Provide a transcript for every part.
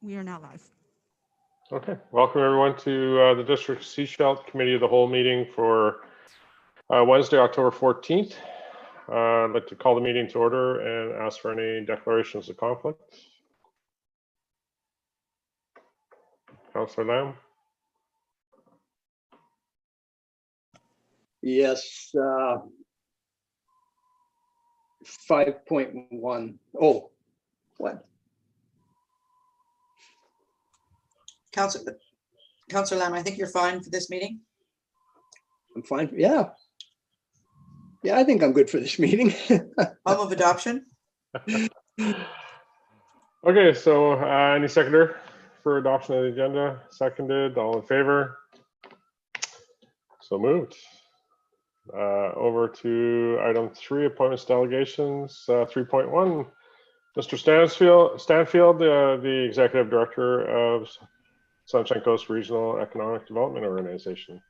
We are now live. Okay, welcome everyone to the District Seashell Committee of the Whole meeting for Wednesday, October 14th. I'd like to call the meeting to order and ask for any declarations of conflict. Councillor Lamb? Yes, 5.1. Oh, what? Councillor Lamb, I think you're fine for this meeting. I'm fine. Yeah. Yeah, I think I'm good for this meeting. I'll move adoption. Okay, so any seconder for adoption of the agenda? Seconded, all in favor? So moved. Over to item 3, appointments delegations. 3.1, Mr. Stanfield, the Executive Director of Sunshine Coast Regional Economic Development Organization.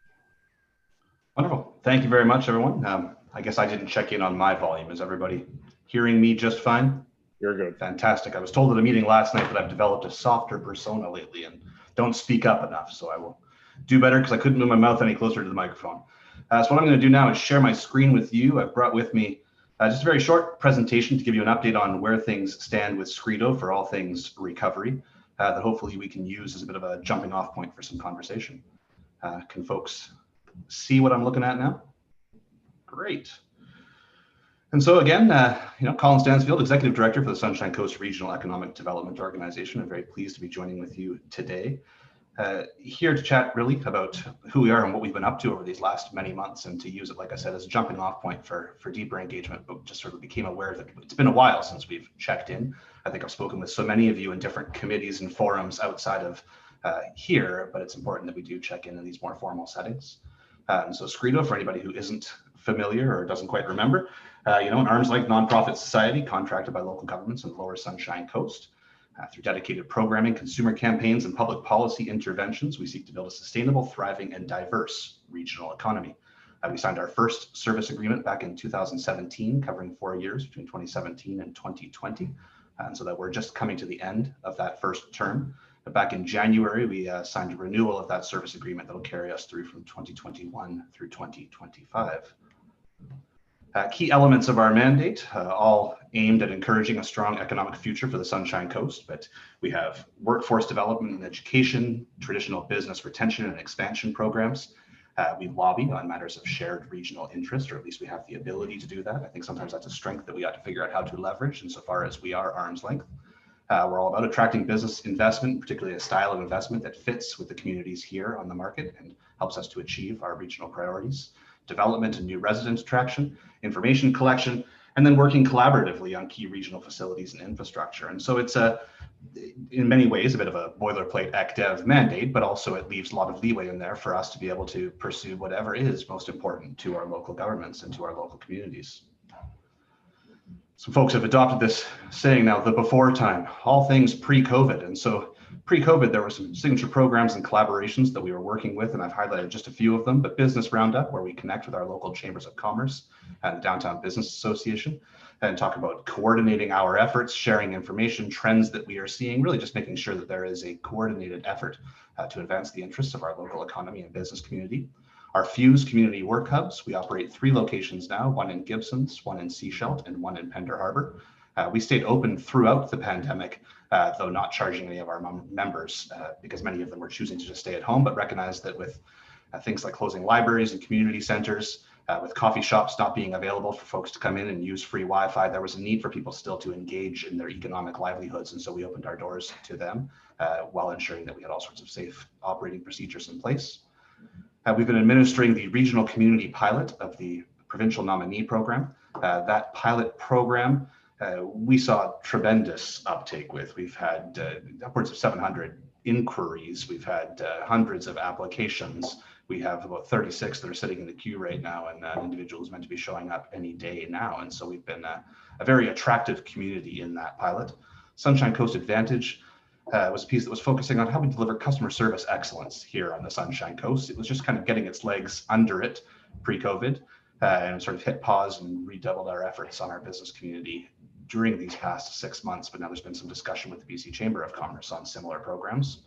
Wonderful. Thank you very much, everyone. I guess I didn't check in on my volume. Is everybody hearing me just fine? You're good. Fantastic. I was told at a meeting last night that I've developed a softer persona lately and don't speak up enough, so I will do better because I couldn't move my mouth any closer to the microphone. So what I'm going to do now is share my screen with you. I've brought with me just a very short presentation to give you an update on where things stand with Scredo for all things recovery that hopefully we can use as a bit of a jumping off point for some conversation. Can folks see what I'm looking at now? Great. And so again, Colin Stansfield, Executive Director for the Sunshine Coast Regional Economic Development Organization. I'm very pleased to be joining with you today. Here to chat really about who we are and what we've been up to over these last many months, and to use it, like I said, as a jumping off point for deeper engagement, but just sort of became aware that it's been a while since we've checked in. I think I've spoken with so many of you in different committees and forums outside of here, but it's important that we do check in these more formal settings. So Scredo, for anybody who isn't familiar or doesn't quite remember, an arms-length nonprofit society contracted by local governments on the Lower Sunshine Coast. Through dedicated programming, consumer campaigns, and public policy interventions, we seek to build a sustainable, thriving, and diverse regional economy. We signed our first service agreement back in 2017, covering 4 years between 2017 and 2020, and so that we're just coming to the end of that first term. But back in January, we signed a renewal of that service agreement that will carry us through from 2021 through 2025. Key elements of our mandate, all aimed at encouraging a strong economic future for the Sunshine Coast, but we have workforce development and education, traditional business retention and expansion programs. We lobby on matters of shared regional interest, or at least we have the ability to do that. I think sometimes that's a strength that we ought to figure out how to leverage insofar as we are arm's length. We're all about attracting business investment, particularly a style of investment that fits with the communities here on the market and helps us to achieve our regional priorities. Development and new resident attraction, information collection, and then working collaboratively on key regional facilities and infrastructure. And so it's in many ways a bit of a boilerplate ECDEV mandate, but also it leaves a lot of leeway in there for us to be able to pursue whatever is most important to our local governments and to our local communities. Some folks have adopted this saying now, the before time, all things pre-COVID. And so pre-COVID, there were some signature programs and collaborations that we were working with, and I've highlighted just a few of them, but Business Roundup, where we connect with our local chambers of commerce and the Downtown Business Association and talk about coordinating our efforts, sharing information, trends that we are seeing, really just making sure that there is a coordinated effort to advance the interests of our local economy and business community. Our Fuse community work hubs, we operate 3 locations now, one in Gibsons, one in Seashell, and one in Pender Harbor. We stayed open throughout the pandemic, though not charging any of our members because many of them were choosing to just stay at home, but recognize that with things like closing libraries and community centers, with coffee shops not being available for folks to come in and use free Wi-Fi, there was a need for people still to engage in their economic livelihoods. And so we opened our doors to them while ensuring that we had all sorts of safe operating procedures in place. We've been administering the regional community pilot of the provincial nominee program. That pilot program, we saw tremendous uptake with. We've had upwards of 700 inquiries. We've had hundreds of applications. We have about 36 that are sitting in the queue right now, and individuals meant to be showing up any day now. And so we've been a very attractive community in that pilot. Sunshine Coast Advantage was a piece that was focusing on how we deliver customer service excellence here on the Sunshine Coast. It was just kind of getting its legs under it pre-COVID and sort of hit pause and redoubled our efforts on our business community during these past 6 months, but now there's been some discussion with the BC Chamber of Commerce on similar programs.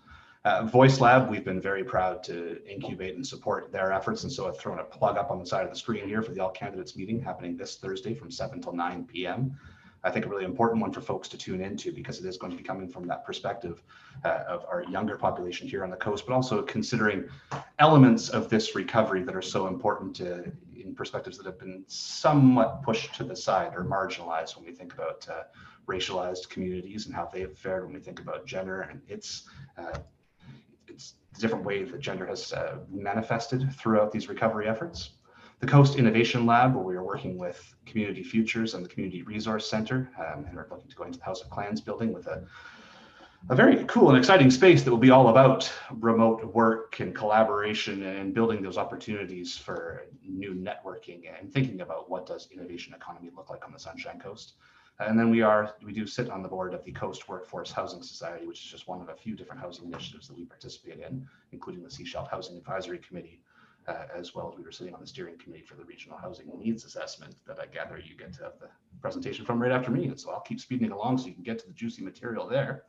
Voice Lab, we've been very proud to incubate and support their efforts, and so I've thrown a plug up on the side of the screen here for the All Candidates meeting happening this Thursday from 7 till 9 p.m. I think a really important one for folks to tune into, because it is going to be coming from that perspective of our younger population here on the coast, but also considering elements of this recovery that are so important in perspectives that have been somewhat pushed to the side or marginalized when we think about racialized communities and how they have fared, when we think about gender and it's the different ways that gender has manifested throughout these recovery efforts. The Coast Innovation Lab, where we are working with Community Futures and the Community Resource Center, and are looking to go into the House of Clans building with a very cool and exciting space that will be all about remote work and collaboration and building those opportunities for new networking and thinking about what does innovation economy look like on the Sunshine Coast. And then we do sit on the board of the Coast Workforce Housing Society, which is just one of a few different housing initiatives that we participate in, including the Seashell Housing Advisory Committee, as well as we were sitting on the steering committee for the Regional Housing Needs Assessment that I gather you get to have the presentation from right after me. And so I'll keep speeding along so you can get to the juicy material there.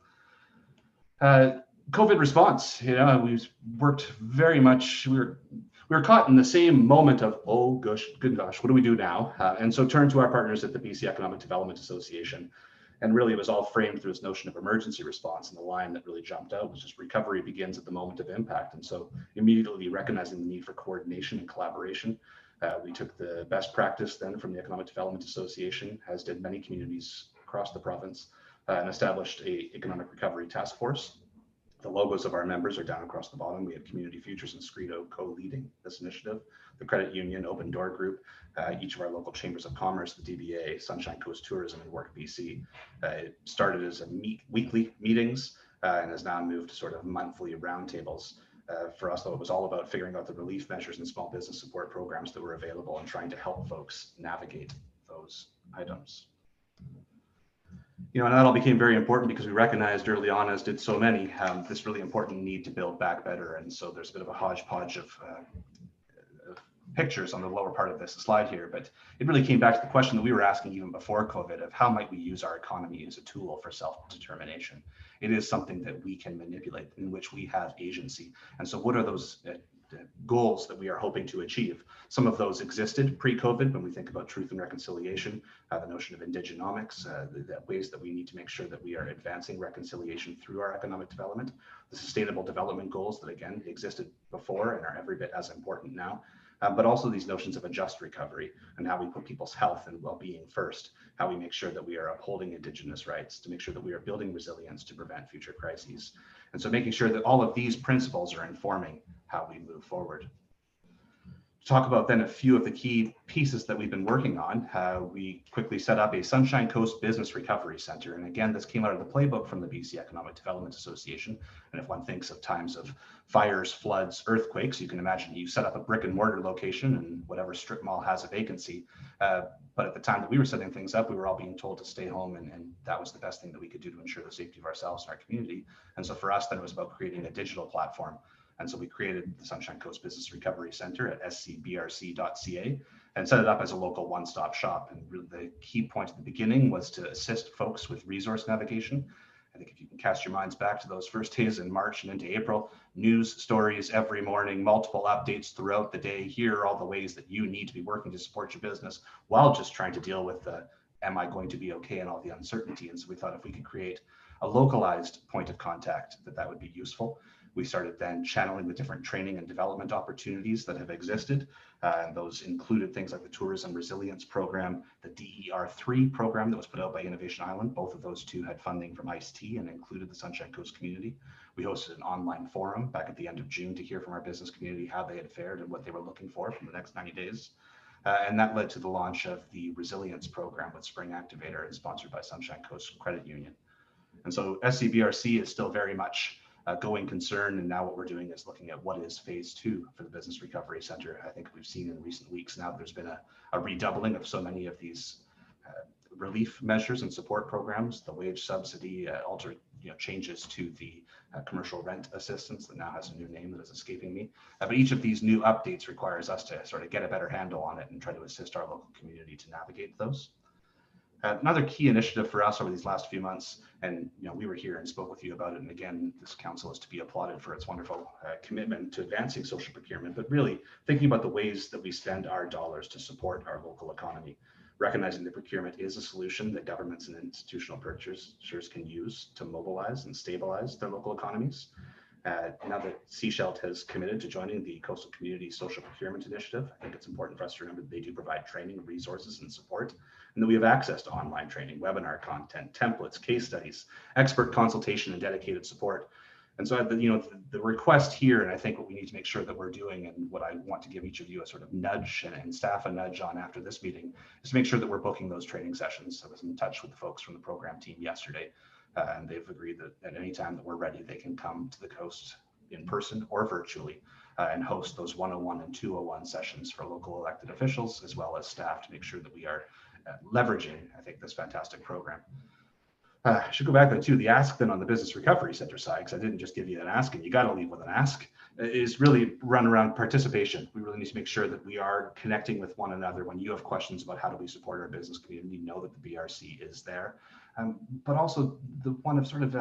COVID response, we've worked very much, we were caught in the same moment of, oh gosh, good gosh, what do we do now? And so turned to our partners at the BC Economic Development Association. And really it was all framed through this notion of emergency response. And the line that really jumped out was just recovery begins at the moment of impact. And so immediately recognizing the need for coordination and collaboration, we took the best practice then from the Economic Development Association, as did many communities across the province, and established a economic recovery task force. The logos of our members are down across the bottom. We have Community Futures and Scredo co-leading this initiative, the Credit Union, Open Door Group, each of our local chambers of commerce, the DBA, Sunshine Coast Tourism, and Work BC. It started as weekly meetings and has now moved to sort of monthly roundtables. For us, though, it was all about figuring out the relief measures and small business support programs that were available and trying to help folks navigate those items. And that all became very important because we recognized early on, as did so many, this really important need to build back better. And so there's a bit of a hodgepodge of pictures on the lower part of this slide here, but it really came back to the question that we were asking even before COVID of how might we use our economy as a tool for self-determination. It is something that we can manipulate, in which we have agency. And so what are those goals that we are hoping to achieve? Some of those existed pre-COVID when we think about truth and reconciliation, the notion of indigenomics, the ways that we need to make sure that we are advancing reconciliation through our economic development, the sustainable development goals that again existed before and are every bit as important now, but also these notions of a just recovery and how we put people's health and well-being first, how we make sure that we are upholding Indigenous rights, to make sure that we are building resilience to prevent future crises. And so making sure that all of these principles are informing how we move forward. To talk about then a few of the key pieces that we've been working on, we quickly set up a Sunshine Coast Business Recovery Center. And again, this came out of the playbook from the BC Economic Development Association. And if one thinks of times of fires, floods, earthquakes, you can imagine you set up a brick and mortar location and whatever strip mall has a vacancy. But at the time that we were setting things up, we were all being told to stay home, and that was the best thing that we could do to ensure the safety of ourselves and our community. And so for us, then it was about creating a digital platform. And so we created the Sunshine Coast Business Recovery Center at SCBRC.ca and set it up as a local one-stop shop. And really the key point at the beginning was to assist folks with resource navigation. I think if you can cast your minds back to those first days in March and into April, news stories every morning, multiple updates throughout the day. Here are all the ways that you need to be working to support your business while just trying to deal with the am I going to be okay and all the uncertainty. And so we thought if we could create a localized point of contact, that would be useful. We started then channeling the different training and development opportunities that have existed. And those included things like the Tourism Resilience Program, the DER3 program that was put out by Innovation Island. Both of those two had funding from ICE-T and included the Sunshine Coast community. We hosted an online forum back at the end of June to hear from our business community how they had fared and what they were looking for from the next 90 days. And that led to the launch of the Resilience Program with Spring Activator and sponsored by Sunshine Coast Credit Union. And so SCBRC is still very much going concern, and now what we're doing is looking at what is phase 2 for the Business Recovery Center. I think we've seen in recent weeks now there's been a redoubling of so many of these relief measures and support programs, the wage subsidy, changes to the commercial rent assistance that now has a new name that is escaping me. But each of these new updates requires us to sort of get a better handle on it and try to assist our local community to navigate those. Another key initiative for us over these last few months, and we were here and spoke with you about it, and again, this council is to be applauded for its wonderful commitment to advancing social procurement, but really thinking about the ways that we spend our dollars to support our local economy, recognizing that procurement is a solution that governments and institutional purchasers can use to mobilize and stabilize their local economies. Now that Seashell has committed to joining the Coastal Community Social Procurement Initiative, I think it's important for us to remember that they do provide training, resources, and support, and that we have access to online training, webinar content, templates, case studies, expert consultation, and dedicated support. And so, the request here, and I think what we need to make sure that we're doing, and what I want to give each of you a sort of nudge and staff a nudge on after this meeting, is to make sure that we're booking those training sessions. I was in touch with the folks from the program team yesterday. And they've agreed that at any time that we're ready, they can come to the coast in person or virtually and host those 101 and 201 sessions for local elected officials, as well as staff, to make sure that we are leveraging, I think, this fantastic program. I should go back then to the ask then on the Business Recovery Center side, because I didn't just give you an ask and you got to leave with an ask, is really run around participation. We really need to make sure that we are connecting with one another. When you have questions about how do we support our business community, know that the BRC is there. But also the one of sort of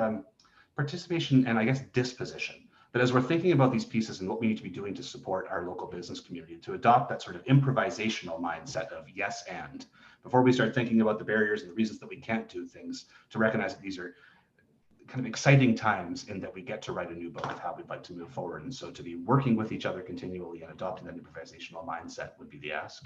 participation and I guess disposition. But as we're thinking about these pieces and what we need to be doing to support our local business community, to adopt that sort of improvisational mindset of yes and, before we start thinking about the barriers and the reasons that we can't do things, to recognize that these are kind of exciting times in that we get to write a new book of how we'd like to move forward. And so to be working with each other continually and adopting that improvisational mindset would be the ask.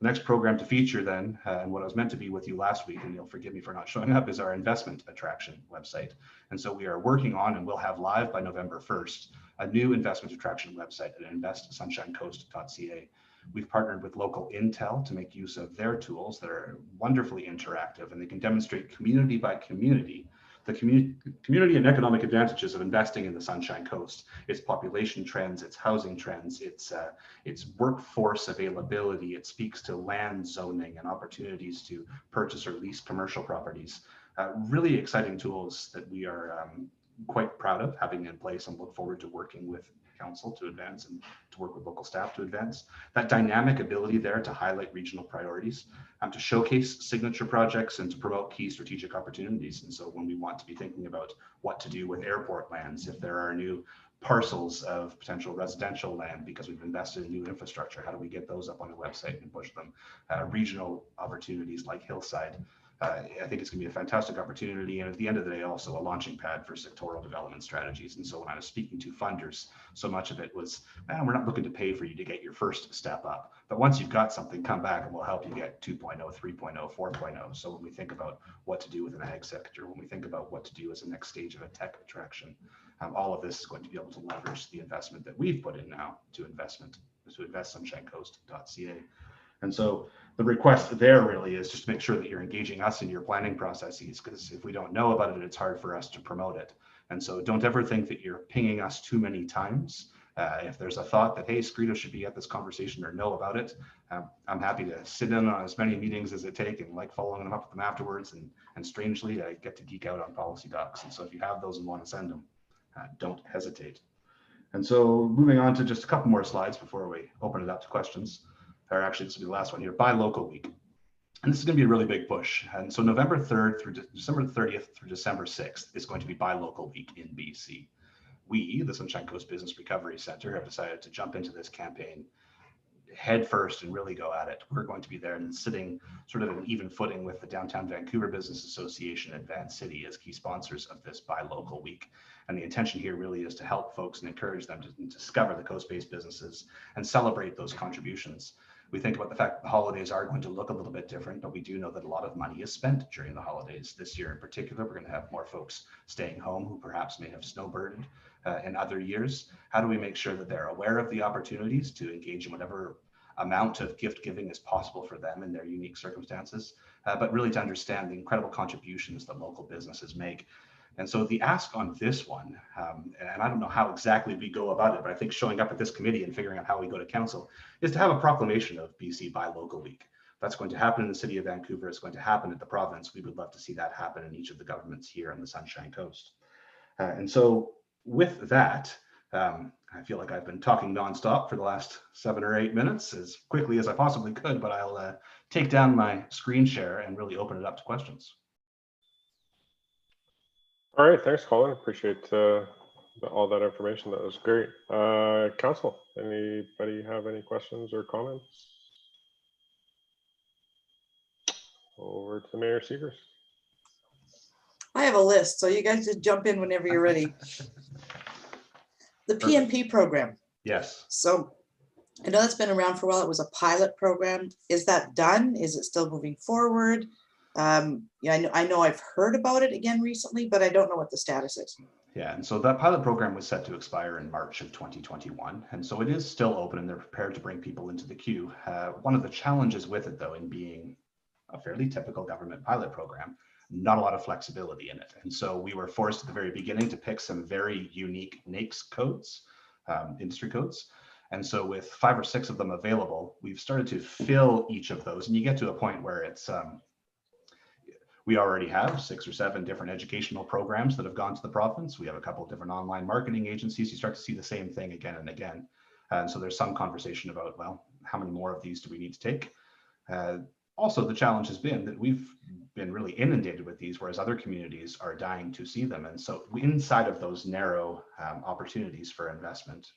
The next program to feature then, and what I was meant to be with you last week, and you'll forgive me for not showing up, is our investment attraction website. And so we are working on, and we'll have live by November 1st, a new investment attraction website at investsunshinecoast.ca. We've partnered with local Intel to make use of their tools that are wonderfully interactive, and they can demonstrate community by community the community and economic advantages of investing in the Sunshine Coast, its population trends, its housing trends, its workforce availability. It speaks to land zoning and opportunities to purchase or lease commercial properties. Really exciting tools that we are quite proud of having in place, and look forward to working with council to advance and to work with local staff to advance. That dynamic ability there to highlight regional priorities, to showcase signature projects, and to promote key strategic opportunities. And so when we want to be thinking about what to do with airport lands, if there are new parcels of potential residential land because we've invested in new infrastructure, how do we get those up on the website and push them? Regional opportunities like Hillside. I think it's going to be a fantastic opportunity, and at the end of the day, also a launching pad for sectoral development strategies. And so when I was speaking to funders, so much of it was, man, we're not looking to pay for you to get your first step up, but once you've got something, come back and we'll help you get 2.0, 3.0, 4.0. So when we think about what to do with an ag sector, when we think about what to do as a next stage of a tech attraction, all of this is going to be able to leverage the investment that we've put in now to investsunshinecoast.ca. And so the request there really is just to make sure that you're engaging us in your planning processes, because if we don't know about it, it's hard for us to promote it. And so don't ever think that you're pinging us too many times. If there's a thought that, hey, Skrito should be at this conversation or know about it, I'm happy to sit in on as many meetings as it takes, and like following them up with them afterwards. And strangely, I get to geek out on policy docs. And so if you have those and want to send them, don't hesitate. And so moving on to just a couple more slides before we open it up to questions. Or actually, this will be the last one here, Buy Local Week. And this is going to be a really big push. And so November 3rd through December 30th through December 6th is going to be Buy Local Week in BC. We, the Sunshine Coast Business Recovery Center, have decided to jump into this campaign head first and really go at it. We're going to be there and sitting sort of an even footing with the Downtown Vancouver Business Association and Van City as key sponsors of this Buy Local Week. And the intention here really is to help folks and encourage them to discover the coast-based businesses and celebrate those contributions. We think about the fact that the holidays are going to look a little bit different, but we do know that a lot of money is spent during the holidays. This year in particular, we're going to have more folks staying home who perhaps may have snowbirded in other years. How do we make sure that they're aware of the opportunities to engage in whatever amount of gift giving is possible for them in their unique circumstances, but really to understand the incredible contributions that local businesses make. And so the ask on this one, and I don't know how exactly we go about it, but I think showing up at this committee and figuring out how we go to council is to have a proclamation of BC Buy Local Week. That's going to happen in the city of Vancouver. It's going to happen at the province. We would love to see that happen in each of the governments here on the Sunshine Coast. And so with that, I feel like I've been talking nonstop for the last 7 or 8 minutes as quickly as I possibly could, but I'll take down my screen share and really open it up to questions. All right, thanks, Colin. Appreciate all that information. That was great. Council, anybody have any questions or comments? Over to Mayor Seegers. I have a list, so you guys just jump in whenever you're ready. The PMP program. Yes. So I know that's been around for a while. It was a pilot program. Is that done? Is it still moving forward? Yeah, I know I've heard about it again recently, but I don't know what the status is. Yeah, and so that pilot program was set to expire in March of 2021. And so it is still open and they're prepared to bring people into the queue. One of the challenges with it, though, in being a fairly typical government pilot program, not a lot of flexibility in it. And so we were forced at the very beginning to pick some very unique NAICS codes, industry codes. And so with 5 or 6 of them available, we've started to fill each of those. And you get to a point where it's, we already have 6 or 7 different educational programs that have gone to the province. We have a couple of different online marketing agencies. You start to see the same thing again and again. And so there's some conversation about, well, how many more of these do we need to take? Also, the challenge has been that we've been really inundated with these, whereas other communities are dying to see them. And so inside of those narrow opportunities for investment,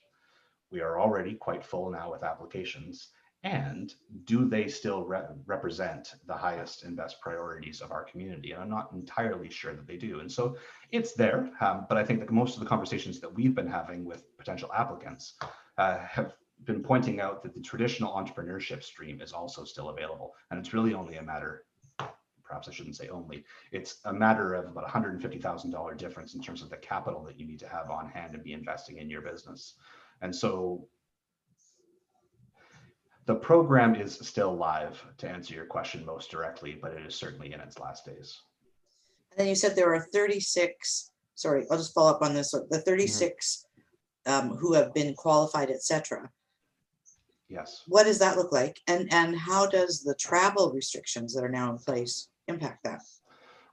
we are already quite full now with applications. And do they still represent the highest and best priorities of our community? And I'm not entirely sure that they do. And so it's there, but I think that most of the conversations that we've been having with potential applicants have been pointing out that the traditional entrepreneurship stream is also still available. And it's really only a matter, perhaps I shouldn't say only, it's a matter of about $150,000 difference in terms of the capital that you need to have on hand and be investing in your business. And so the program is still live, to answer your question most directly, but it is certainly in its last days. And then you said there are 36, sorry, I'll just follow up on this. The 36 who have been qualified, etc. Yes. What does that look like? And how does the travel restrictions that are now in place impact that?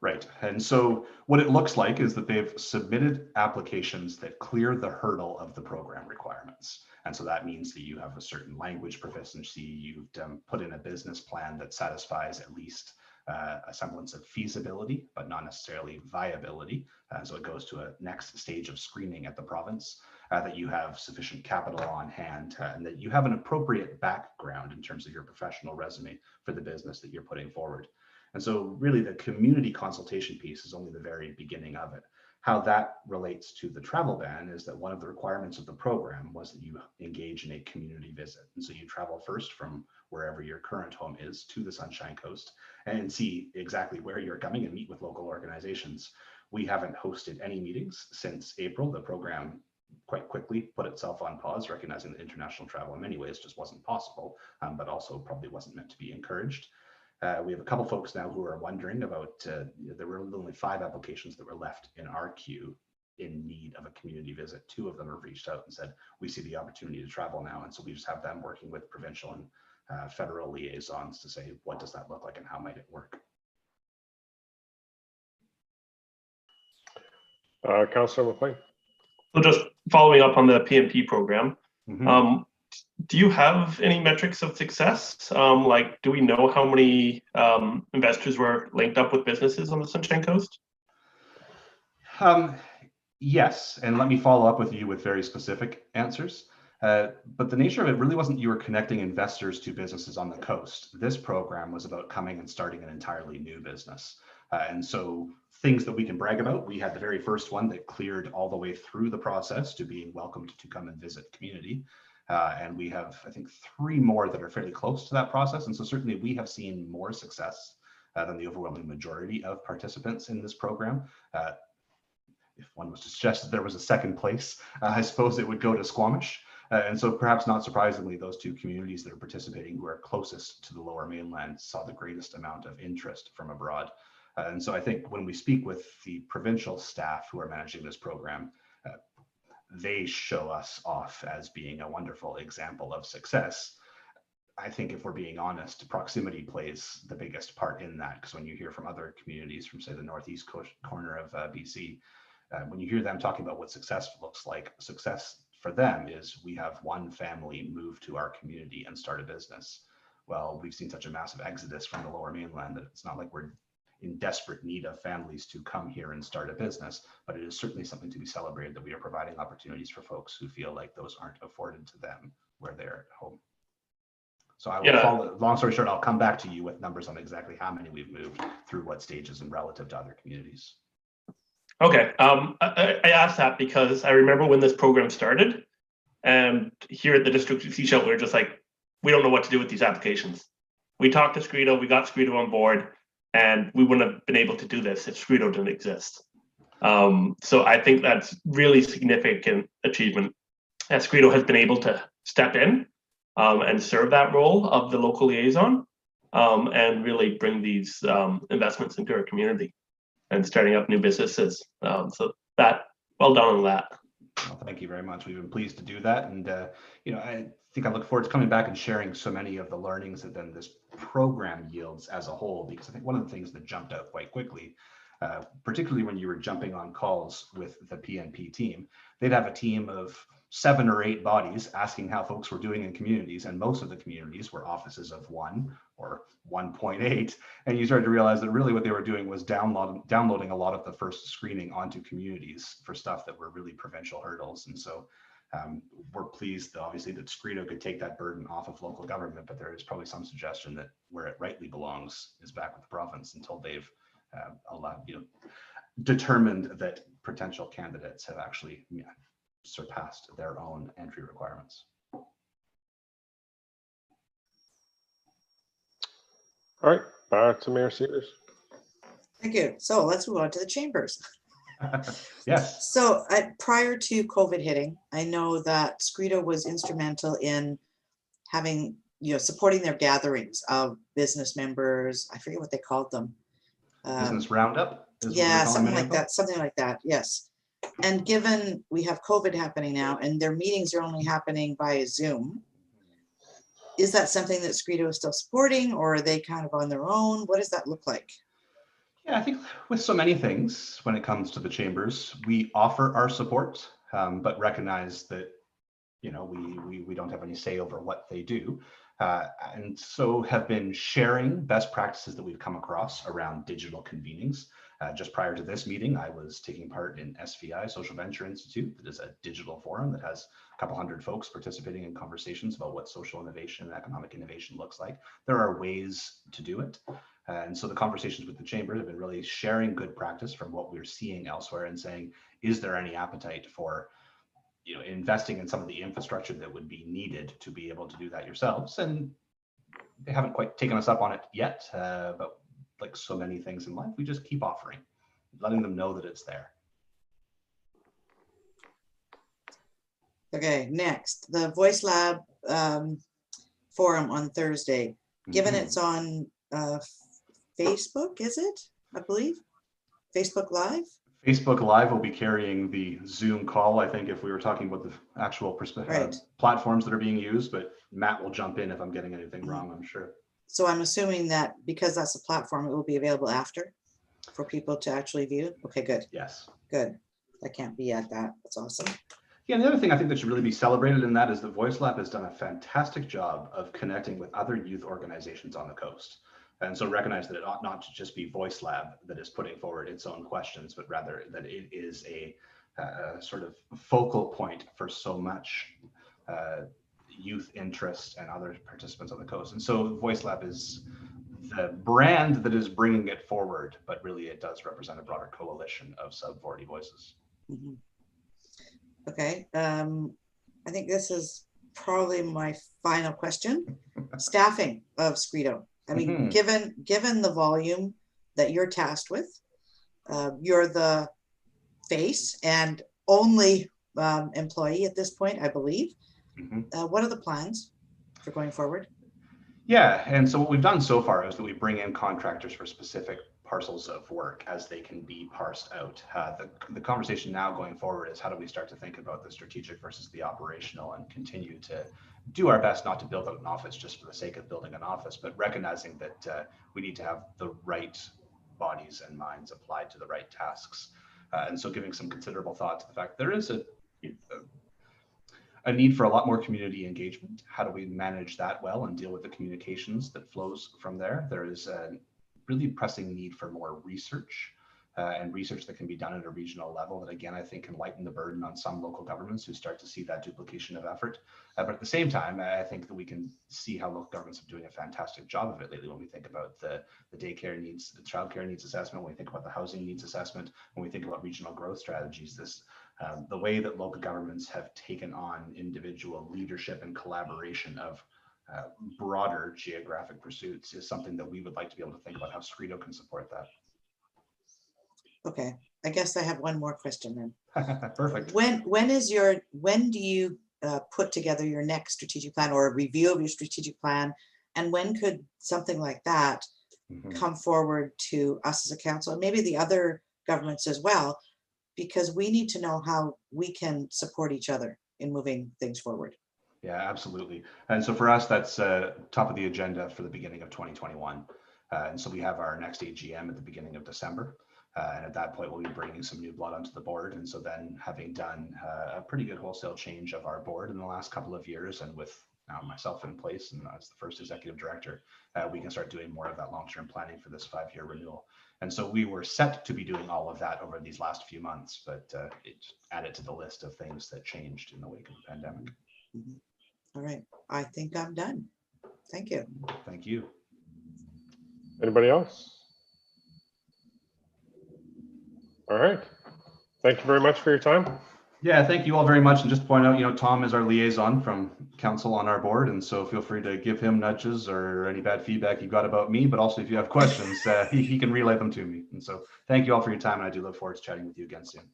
Right. And so what it looks like is that they've submitted applications that clear the hurdle of the program requirements. And so that means that you have a certain language proficiency, you've put in a business plan that satisfies at least a semblance of feasibility, but not necessarily viability. So it goes to a next stage of screening at the province, that you have sufficient capital on hand, and that you have an appropriate background in terms of your professional resume for the business that you're putting forward. And so really the community consultation piece is only the very beginning of it. How that relates to the travel ban is that one of the requirements of the program was that you engage in a community visit. And so you travel first from wherever your current home is to the Sunshine Coast and see exactly where you're coming and meet with local organizations. We haven't hosted any meetings since April. The program quite quickly put itself on pause, recognizing that international travel in many ways just wasn't possible, but also probably wasn't meant to be encouraged. We have a couple folks now who are wondering about, there were only 5 applications that were left in our queue in need of a community visit. 2 of them have reached out and said, we see the opportunity to travel now. And so we just have them working with provincial and federal liaisons to say, what does that look like and how might it work? Councillor McLean. So just following up on the PMP program, Mm-hmm. Do you have any metrics of success? Like, do we know how many investors were linked up with businesses on the Sunshine Coast? Yes, and let me follow up with you with very specific answers. But the nature of it really wasn't you were connecting investors to businesses on the coast. This program was about coming and starting an entirely new business. And so things that we can brag about, we had the very first one that cleared all the way through the process to being welcomed to come and visit community. And we have, I think, 3 more that are fairly close to that process. And so certainly we have seen more success than the overwhelming majority of participants in this program. If one was to suggest that there was a second place, I suppose it would go to Squamish. And so perhaps not surprisingly, those 2 communities that are participating who are closest to the Lower Mainland saw the greatest amount of interest from abroad. And so I think when we speak with the provincial staff who are managing this program, they show us off as being a wonderful example of success. I think if we're being honest, proximity plays the biggest part in that, because when you hear from other communities from, say, the northeast corner of BC, when you hear them talking about what success looks like, success for them is we have one family move to our community and start a business. Well, we've seen such a massive exodus from the Lower Mainland that it's not like we're in desperate need of families to come here and start a business, but it is certainly something to be celebrated that we are providing opportunities for folks who feel like those aren't afforded to them where they're at home. So I will follow, long story short, I'll come back to you with numbers on exactly how many we've moved through what stages and relative to other communities. Okay, I asked that because I remember when this program started, and here at the District of Sechelt, we were just like, we don't know what to do with these applications. We talked to Scredo, we got Scredo on board, and we wouldn't have been able to do this if Scredo didn't exist. So I think that's really significant achievement. As Scredo has been able to step in and serve that role of the local liaison and really bring these investments into our community and starting up new businesses. So that, well done on that. Well, thank you very much. We've been pleased to do that. And, I think I look forward to coming back and sharing so many of the learnings that then this program yields as a whole, because I think one of the things that jumped out quite quickly, particularly when you were jumping on calls with the PMP team, they'd have a team of 7 or 8 bodies asking how folks were doing in communities, and most of the communities were offices of 1 or 1.8, and you started to realize that really what they were doing was downloading a lot of the first screening onto communities for stuff that were really provincial hurdles. And so we're pleased, obviously, that Scredo could take that burden off of local government, but there is probably some suggestion that where it rightly belongs is back with the province until they've determined that potential candidates have actually surpassed their own entry requirements. All right, back to Mayor Sears. Thank you. So let's move on to the chambers. Yes. So prior to COVID hitting, I know that Scredo was instrumental in having, supporting their gatherings of business members. I forget what they called them. Business Roundup? Yeah, something like that. Something like that. Yes. And given we have COVID happening now and their meetings are only happening via Zoom, is that something that Scredo is still supporting, or are they kind of on their own? What does that look like? Yeah, I think with so many things, when it comes to the chambers, we offer our support, but recognize that, we don't have any say over what they do. And so have been sharing best practices that we've come across around digital convenings. Just prior to this meeting, I was taking part in SVI, Social Venture Institute, that is a digital forum that has a couple hundred folks participating in conversations about what social innovation and economic innovation looks like. There are ways to do it. And so the conversations with the chambers have been really sharing good practice from what we're seeing elsewhere and saying, is there any appetite for investing in some of the infrastructure that would be needed to be able to do that yourselves? And they haven't quite taken us up on it yet, but like so many things in life, we just keep offering, letting them know that it's there. Okay, next, the Voice Lab forum on Thursday. Given it's on Facebook, is it? I believe Facebook Live. Facebook Live will be carrying the Zoom call, I think, if we were talking about the actual platforms that are being used, but Matt will jump in if I'm getting anything wrong, I'm sure. So I'm assuming that because that's a platform, it will be available after for people to actually view. Okay, good. Yes. Good. I can't be at that. That's awesome. Yeah, and the other thing I think that should really be celebrated in that is the Voice Lab has done a fantastic job of connecting with other youth organizations on the coast. And so recognize that it ought not to just be Voice Lab that is putting forward its own questions, but rather that it is a sort of focal point for so much youth interest and other participants on the coast. And so Voice Lab is the brand that is bringing it forward, but really it does represent a broader coalition of sub 40 voices. Mm-hmm. Okay, I think this is probably my final question. Staffing of Scredo. I mean, given the volume that you're tasked with, you're the face and only employee at this point, I believe. What are the plans for going forward? Yeah, and so what we've done so far is that we bring in contractors for specific parcels of work as they can be parsed out. The conversation now going forward is how do we start to think about the strategic versus the operational and continue to do our best not to build out an office just for the sake of building an office, but recognizing that we need to have the right bodies and minds applied to the right tasks. And so giving some considerable thought to the fact there is a need for a lot more community engagement. How do we manage that well and deal with the communications that flows from there? There is a really pressing need for more research and research that can be done at a regional level that, again, I think can lighten the burden on some local governments who start to see that duplication of effort. But at the same time, I think that we can see how local governments are doing a fantastic job of it lately when we think about the daycare needs, the childcare needs assessment, when we think about the housing needs assessment, when we think about regional growth strategies. The way that local governments have taken on individual leadership and collaboration of broader geographic pursuits is something that we would like to be able to think about how Scredo can support that. Okay, I guess I have one more question then. Perfect. When do you put together your next strategic plan or a review of your strategic plan? And when could something like that come forward to us as a council and maybe the other governments as well? Because we need to know how we can support each other in moving things forward. Yeah, absolutely. And so for us, that's top of the agenda for the beginning of 2021. And so we have our next AGM at the beginning of December. And at that point, we'll be bringing some new blood onto the board. And so then having done a pretty good wholesale change of our board in the last couple of years, and with now myself in place and as the first executive director, we can start doing more of that long-term planning for this 5-year renewal. And so we were set to be doing all of that over these last few months, but it added to the list of things that changed in the wake of the pandemic. All right, I think I'm done. Thank you. Thank you. Anybody else? All right. Thank you very much for your time. Yeah, thank you all very much. And just to point out, Tom is our liaison from council on our board. And so feel free to give him nudges or any bad feedback you've got about me, but also if you have questions, he can relay them to me. And so thank you all for your time. And I do look forward to chatting with you again soon.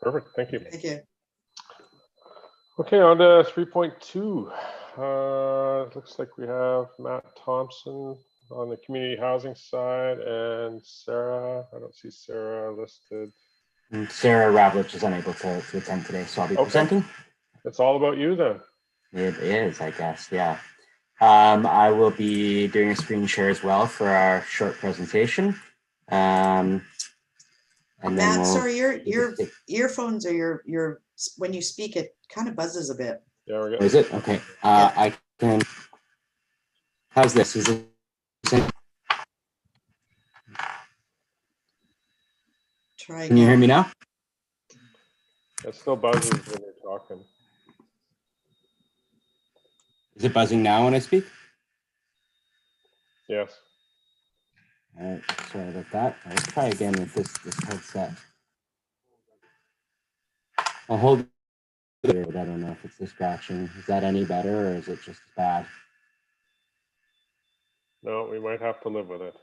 Perfect. Thank you. Thank you. Okay, on to 3.2. Looks like we have Matt Thompson on the community housing side and Sarah. I don't see Sarah listed. And Sarah Ravlich is unable to attend today, so I'll be presenting. It's all about you then. It is, I guess, yeah. I will be doing a screen share as well for our short presentation. And then Matt, sorry, your earphones or your when you speak, it kind of buzzes a bit. Yeah, we're good. Is it? Okay. Yeah. I can. How's this? Is it? Try again. Can you hear me now? It still buzzes when you're talking. Is it buzzing now when I speak? Yes. All right. Sorry about that. I'll try again with this headset. I'll hold it, but I don't know if it's the scratching. Is that any better or is it just bad? No, we might have to live with it.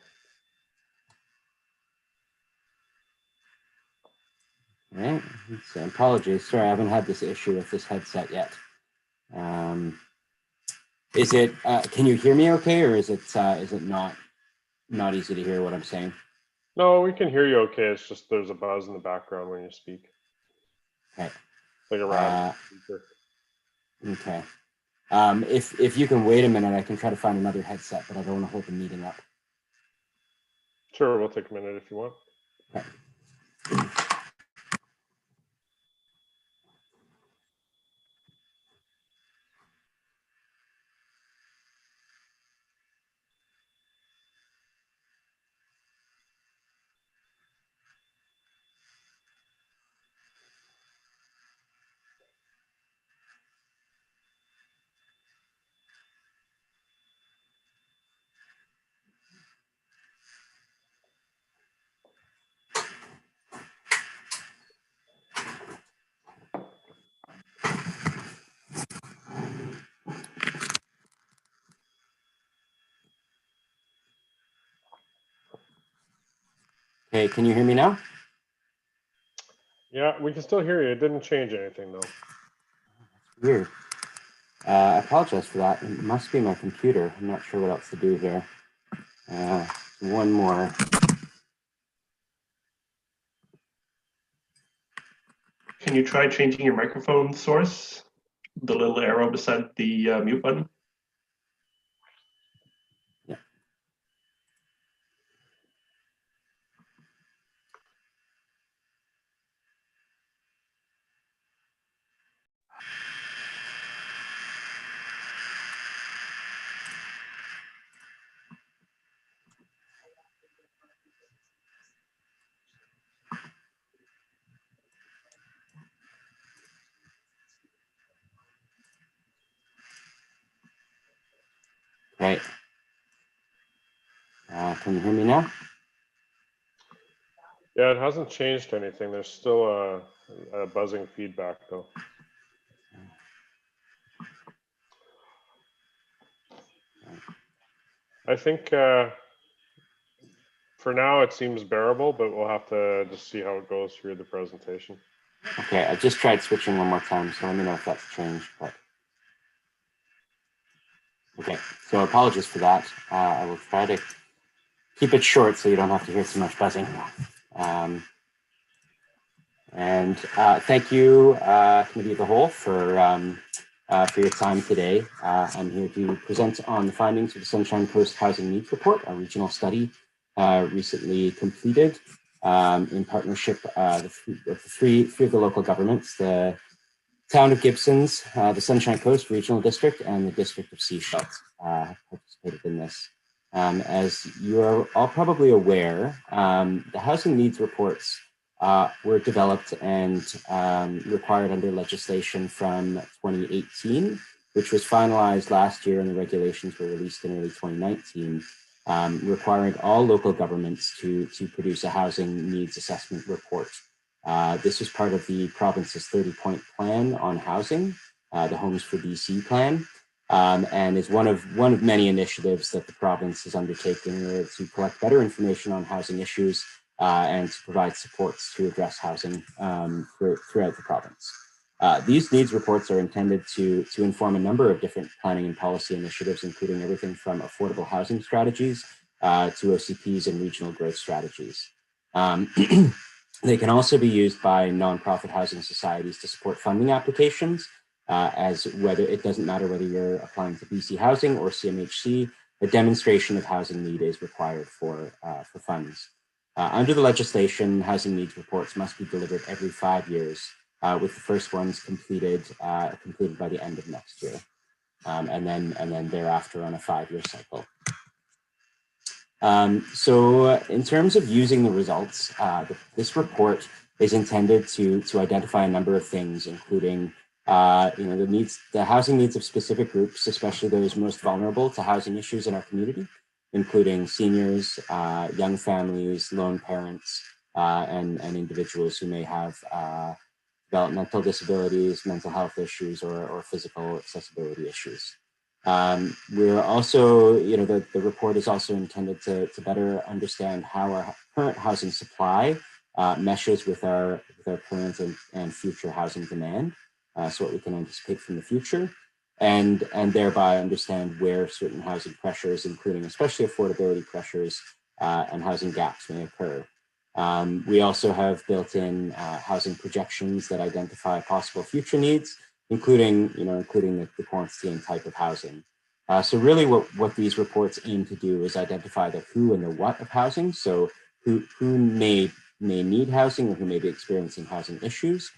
All right. So apologies. Sorry, I haven't had this issue with this headset yet. Is it? Can you hear me okay, or is it not easy to hear what I'm saying? No, we can hear you okay. It's just there's a buzz in the background when you speak. Okay. Like a rabbit speaker. Okay. If you can wait a minute, I can try to find another headset, but I don't want to hold the meeting up. Sure, we'll take a minute if you want. Okay. Okay, can you hear me now? Yeah, we can still hear you. It didn't change anything though. Weird. I apologize for that. It must be my computer. I'm not sure what else to do here. One more. Can you try changing your microphone source? The little arrow beside the mute button? Yeah. Okay. Can you hear me now? Yeah, it hasn't changed anything. There's still a buzzing feedback though. I think for now it seems bearable, but we'll have to just see how it goes through the presentation. Okay, I just tried switching one more time, so let me know if that's changed. But okay, so apologies for that. I will try to keep it short so you don't have to hear too much buzzing. And thank you, Committee of the Whole, for your time today. I'm here to present on the findings of the Sunshine Coast Housing Needs Report, a regional study recently completed in partnership with three of the local governments, the Town of Gibson's, the Sunshine Coast Regional District, and the District of Sechelt have participated in this. As you are all probably aware, the housing needs reports were developed and required under legislation from 2018, which was finalized last year, and the regulations were released in early 2019, requiring all local governments to produce a housing needs assessment report. This was part of the province's 30-point plan on housing, the Homes for BC plan, and is one of many initiatives that the province is undertaking to collect better information on housing issues and to provide supports to address housing throughout the province. These needs reports are intended to inform a number of different planning and policy initiatives, including everything from affordable housing strategies to OCPs and regional growth strategies. They can also be used by nonprofit housing societies to support funding applications, as whether it doesn't matter whether you're applying to BC Housing or CMHC, a demonstration of housing need is required for funds. Under the legislation, housing needs reports must be delivered every 5 years, with the first ones completed by the end of next year, and then thereafter on a 5-year cycle. So in terms of using the results, this report is intended to identify a number of things, including the housing needs of specific groups, especially those most vulnerable to housing issues in our community, including seniors, young families, lone parents, and individuals who may have developmental disabilities, mental health issues, or physical accessibility issues. We're also, the report is also intended to better understand how our current housing supply meshes with our current and future housing demand, so what we can anticipate from the future, and thereby understand where certain housing pressures, including especially affordability pressures and housing gaps, may occur. We also have built in housing projections that identify possible future needs, including the quantity and type of housing. So really what these reports aim to do is identify the who and the what of housing. So who may need housing, or who may be experiencing housing issues,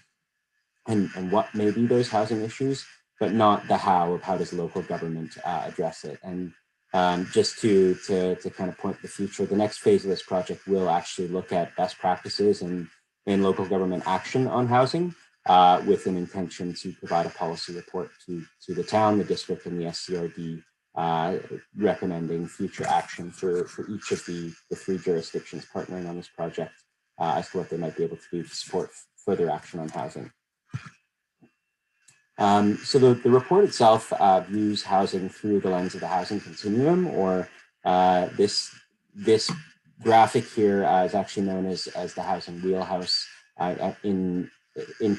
and what may be those housing issues, but not the how of how does local government address it. And just to kind of point to the future, the next phase of this project will actually look at best practices in local government action on housing, with an intention to provide a policy report to the town, the district, and the SCRD, recommending future action for each of the 3 jurisdictions partnering on this project, as to what they might be able to do to support further action on housing. So the report itself views housing through the lens of the housing continuum, or this graphic here is actually known as the housing wheelhouse in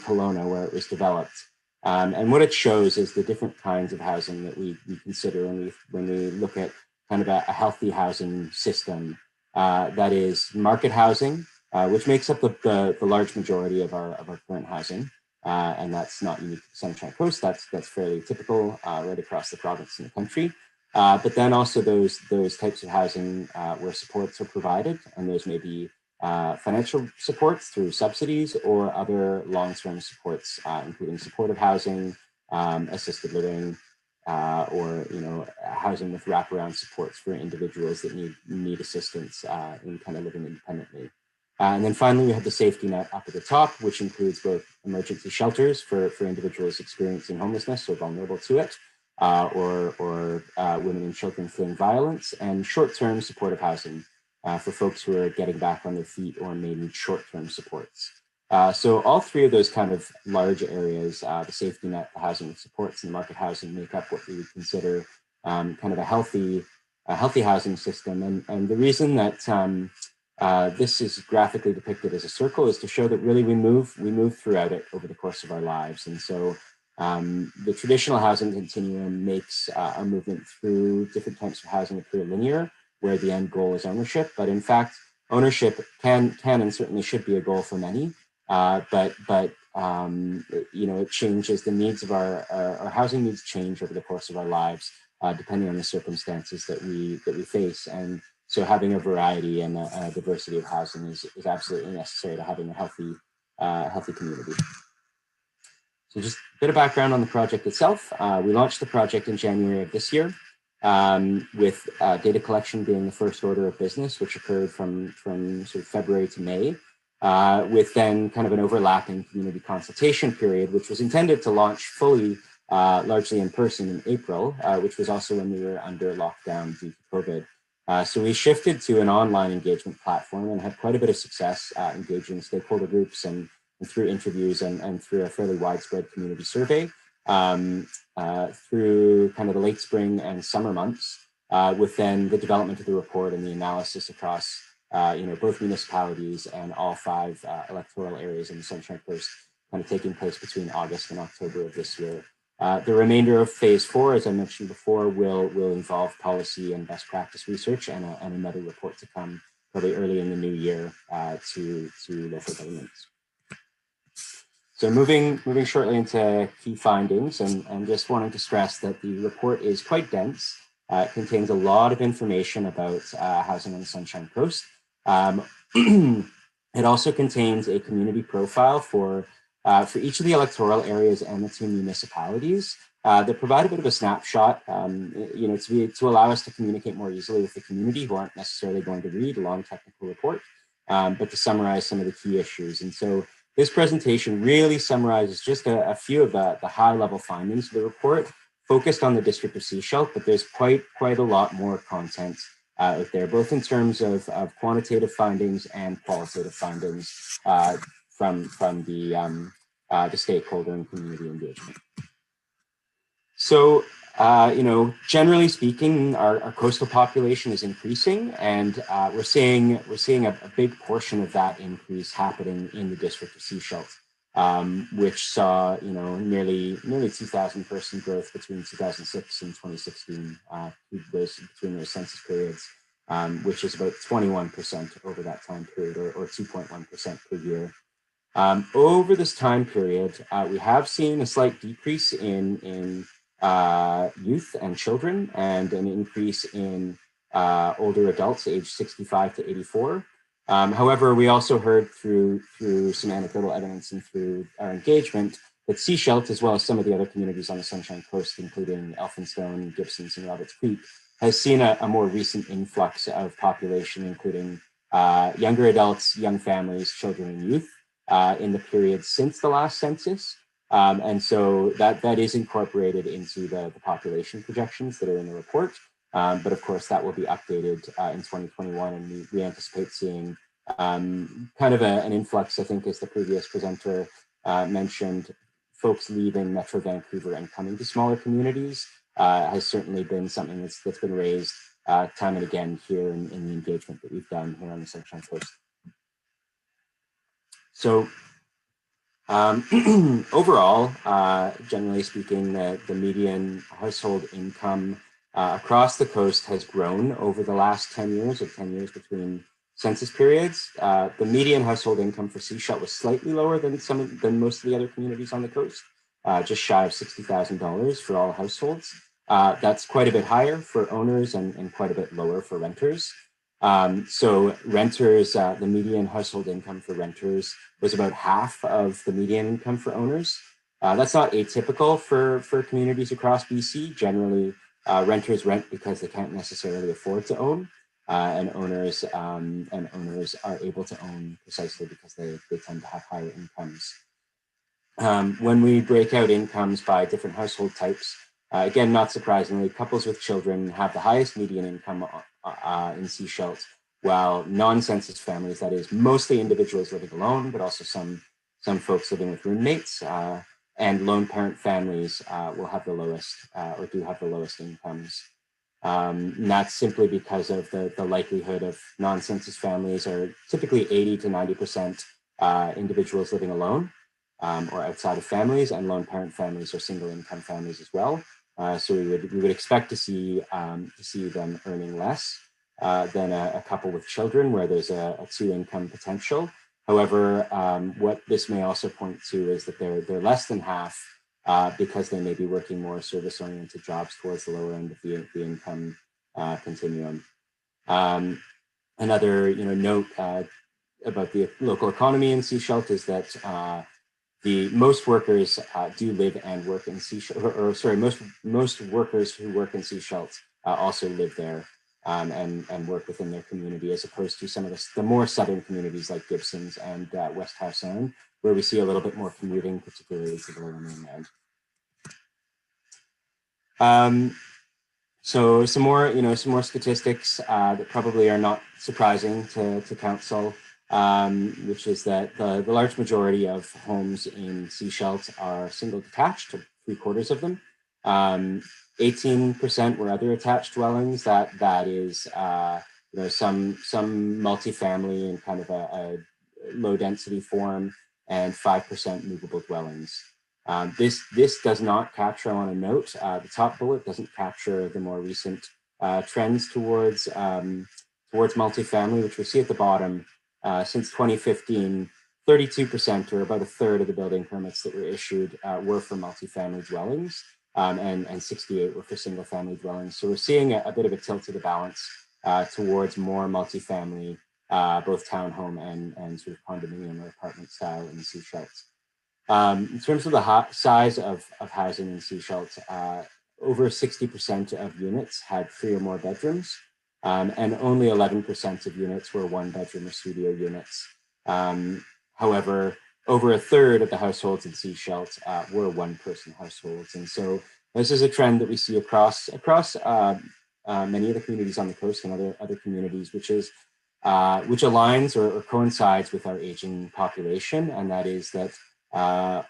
Kelowna, where it was developed. And what it shows is the different kinds of housing that we consider when we look at kind of a healthy housing system. That is market housing, which makes up the large majority of our current housing. And that's not unique to the Sunshine Coast. That's fairly typical right across the province and the country. But then also those types of housing where supports are provided, and those may be financial supports through subsidies or other long-term supports, including supportive housing, assisted living, or housing with wraparound supports for individuals that need assistance in kind of living independently. And then finally, we have the safety net up at the top, which includes both emergency shelters for individuals experiencing homelessness or vulnerable to it, or women and children fleeing violence, and short-term supportive housing for folks who are getting back on their feet or may need short-term supports. So all three of those kind of large areas, the safety net, the housing supports, and the market housing make up what we would consider kind of a healthy housing system. And the reason that this is graphically depicted as a circle is to show that really we move throughout it over the course of our lives. And so the traditional housing continuum makes our movement through different types of housing appear linear, where the end goal is ownership. But in fact, ownership can and certainly should be a goal for many. But you know, it changes. The needs of our housing needs change over the course of our lives, depending on the circumstances that we face. And so having a variety and a diversity of housing is absolutely necessary to having a healthy community. So just a bit of background on the project itself. We launched the project in January of this year, with data collection being the first order of business, which occurred from sort of February to May, with then kind of an overlapping community consultation period, which was intended to launch fully, largely in person in April, which was also when we were under lockdown due to COVID. So we shifted to an online engagement platform and had quite a bit of success engaging stakeholder groups and through interviews and through a fairly widespread community survey through kind of the late spring and summer months, with then the development of the report and the analysis across you know, both municipalities and all 5 electoral areas in the Sunshine Coast kind of taking place between August and October of this year. The remainder of phase 4, as I mentioned before, will involve policy and best practice research and another report to come probably early in the new year to local governments. So moving shortly into key findings, and just wanting to stress that the report is quite dense. It contains a lot of information about housing on the Sunshine Coast. It also contains a community profile for each of the electoral areas and the 2 municipalities that provide a bit of a snapshot, you know, to allow us to communicate more easily with the community who aren't necessarily going to read a long technical report, but to summarize some of the key issues. And so this presentation really summarizes just a few of the high-level findings of the report, focused on the District of Sechelt, but there's quite a lot more content out there, both in terms of quantitative findings and qualitative findings from the stakeholder and community engagement. So, you know, generally speaking, our coastal population is increasing, and we're seeing a big portion of that increase happening in the District of Sechelt, which saw, you know, nearly 2,000 person growth between 2006 and 2016, between those census periods, which is about 21% over that time period, or 2.1% per year. Over this time period, we have seen a slight decrease in youth and children, and an increase in older adults aged 65 to 84. However, we also heard through some anecdotal evidence and through our engagement that Sechelt, as well as some of the other communities on the Sunshine Coast, including Elphinstone, Gibsons, and Roberts Creek, has seen a more recent influx of population, including younger adults, young families, children, and youth in the period since the last census. And so that is incorporated into the population projections that are in the report. But of course, that will be updated in 2021, and we anticipate seeing kind of an influx, I think, as the previous presenter mentioned, folks leaving Metro Vancouver and coming to smaller communities has certainly been something that's been raised time and again here in the engagement that we've done here on the Sunshine Coast. So overall, generally speaking, the median household income across the coast has grown over the last 10 years, or 10 years between census periods. The median household income for Sechelt was slightly lower than most of the other communities on the coast, just shy of $60,000 for all households. That's quite a bit higher for owners and quite a bit lower for renters. So renters, the median household income for renters was about half of the median income for owners. That's not atypical for communities across BC. Generally, renters rent because they can't necessarily afford to own, and owners are able to own precisely because they tend to have higher incomes. When we break out incomes by different household types, Again, not surprisingly, couples with children have the highest median income in Sechelt, while non-census families, that is mostly individuals living alone, but also some folks living with roommates, and lone parent families will have the lowest or do have the lowest incomes. And that's simply because of the likelihood of non-census families are typically 80 to 90% individuals living alone or outside of families, and lone parent families are single income families as well. So we would expect to see them earning less than a couple with children where there's a two income potential. However, what this may also point to is that they're less than half because they may be working more service-oriented jobs towards the lower end of the income continuum. Another note about the local economy in Sechelt is that most workers do live and work in Sechelt, or sorry, most workers who work in Sechelt also live there and work within their community, as opposed to some of the more southern communities like Gibsons and West Howe Sound, where we see a little bit more commuting, particularly to the lower mainland. So some more statistics that probably are not surprising to council, which is that the large majority of homes in Sechelt are single detached, 3/4 of them. 18% were other attached dwellings. That is some multifamily in kind of a low density form, and 5% movable dwellings. This does not capture, I want to note, the top bullet doesn't capture the more recent trends towards multifamily, which we see at the bottom. Since 2015, 32%, or about a third of the building permits that were issued were for multifamily dwellings, and 68 were for single family dwellings. So we're seeing a bit of a tilt of the balance towards more multifamily, both townhome and sort of condominium or apartment style in Sechelt. In terms of the size of housing in Sechelt, over 60% of units had 3 or more bedrooms, and only 11% of units were 1-bedroom or studio units. However, over a third of the households in Sechelt were 1-person households, and so this is a trend that we see across many of the communities on the coast and other communities, which aligns or coincides with our aging population, and that is that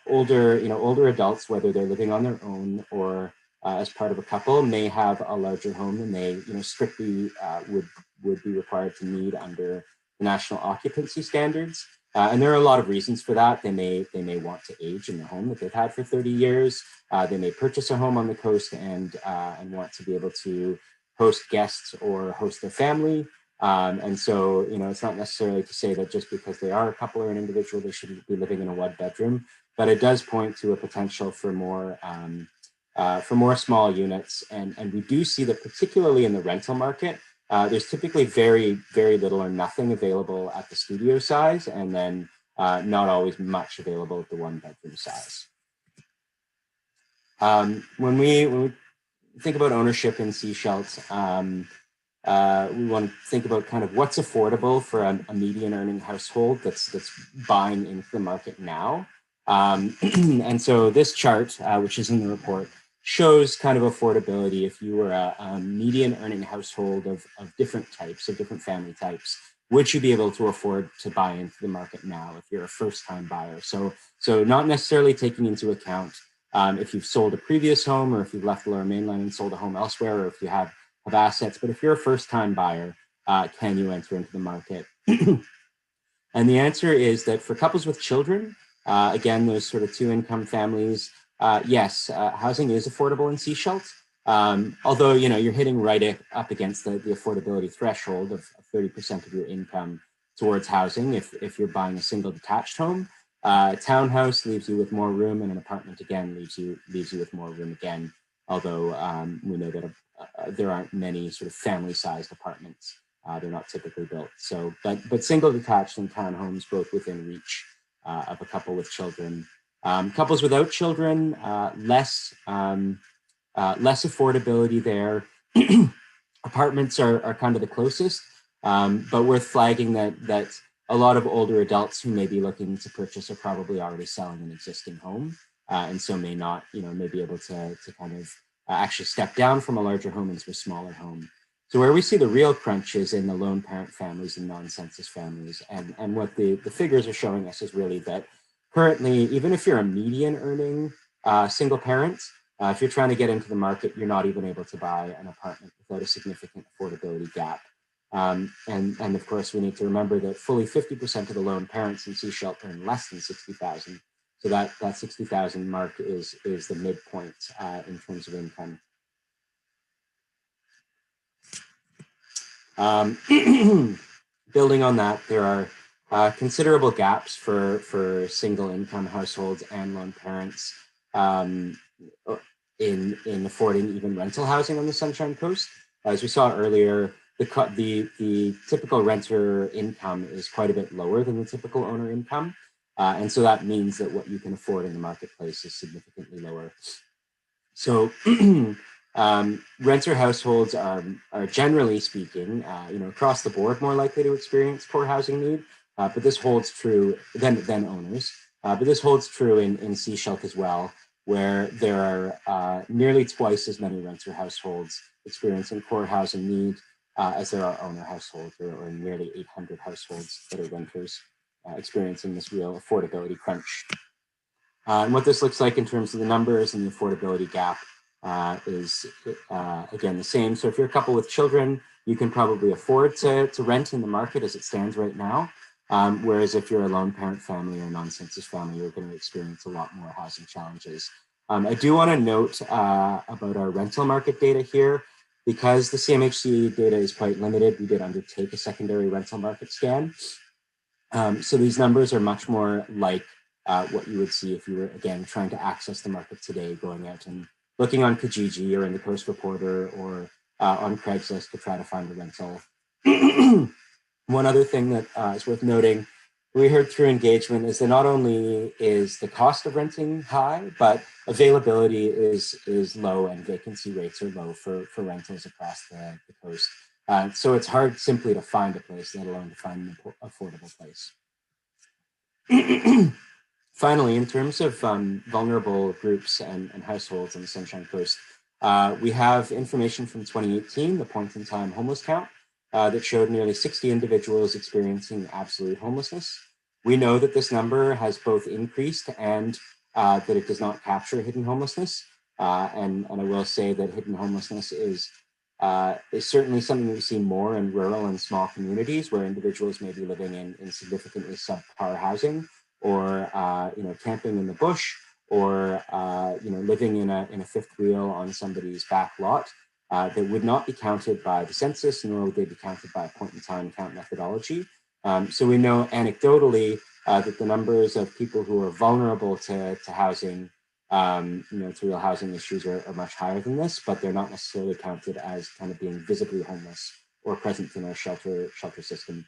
older adults, whether they're living on their own or as part of a couple, may have a larger home than they strictly would be required to need under the national occupancy standards. And there are a lot of reasons for that. They may want to age in the home that they've had for 30 years. They may purchase a home on the coast and want to be able to host guests or host their family. And so, it's not necessarily to say that just because they are a couple or an individual, they shouldn't be living in a 1-bedroom, but it does point to a potential for more small units. And we do see that, particularly in the rental market, there's typically very, very little or nothing available at the studio size, and then not always much available at the 1-bedroom size. When we think about ownership in Sechelt, we want to think about kind of what's affordable for a median earning household that's buying into the market now. And so this chart, which is in the report, shows kind of affordability. If you were a median earning household of different types, of different family types, would you be able to afford to buy into the market now if you're a first-time buyer? So not necessarily taking into account if you've sold a previous home, or if you've left the Lower Mainland and sold a home elsewhere, or if you have assets, but if you're a first-time buyer, can you enter into the market? And the answer is that for couples with children, again, those sort of 2-income families, yes, housing is affordable in Sechelt. Although, you're hitting right up against the affordability threshold of 30% of your income towards housing if you're buying a single detached home. Townhouse leaves you with more room, and an apartment, again, leaves you with more room again. Although we know that there aren't many sort of family-sized apartments. They're not typically built. So, but single detached and townhomes both within reach of a couple with children. Couples without children, less affordability there. Apartments are kind of the closest, but worth flagging that a lot of older adults who may be looking to purchase are probably already selling an existing home, and so may not, may be able to kind of actually step down from a larger home into a smaller home. So where we see the real crunch is in the lone parent families and non-census families. And what the figures are showing us is really that currently, even if you're a median earning single parent, if you're trying to get into the market, you're not even able to buy an apartment without a significant affordability gap. And of course, we need to remember that fully 50% of the lone parents in Sechelt earn less than 60,000. So that 60,000 mark is the midpoint in terms of income. Building on that, there are considerable gaps for single income households and lone parents in affording even rental housing on the Sunshine Coast. As we saw earlier, the typical renter income is quite a bit lower than the typical owner income. And so that means that what you can afford in the marketplace is significantly lower. So renter households are generally speaking, across the board more likely to experience poor housing need, but this holds true than owners. But this holds true in Sechelt as well, where there are nearly twice as many renter households experiencing poor housing need as there are owner households, or nearly 800 households that are renters experiencing this real affordability crunch. And what this looks like in terms of the numbers and the affordability gap is, again, the same. So if you're a couple with children, you can probably afford to rent in the market as it stands right now. Whereas if you're a lone parent family or non-census family, you're going to experience a lot more housing challenges. I do want to note about our rental market data here. Because the CMHC data is quite limited, we did undertake a secondary rental market scan. So these numbers are much more like what you would see if you were, again, trying to access the market today, going out and looking on Kijiji or in the Coast Reporter or on Craigslist to try to find a rental. One other thing that is worth noting, we heard through engagement, is that not only is the cost of renting high, but availability is low and vacancy rates are low for rentals across the coast. So it's hard simply to find a place, let alone to find an affordable place. Finally, in terms of vulnerable groups and households on the Sunshine Coast, we have information from 2018, the point-in-time homeless count, that showed nearly 60 individuals experiencing absolute homelessness. We know that this number has both increased and that it does not capture hidden homelessness. And I will say that hidden homelessness is certainly something we see more in rural and small communities where individuals may be living in significantly subpar housing, or camping in the bush, or living in a fifth wheel on somebody's back lot that would not be counted by the census, nor would they be counted by a point-in-time count methodology. So we know anecdotally that the numbers of people who are vulnerable to housing, to real housing issues are much higher than this, but they're not necessarily counted as kind of being visibly homeless or present in our shelter system.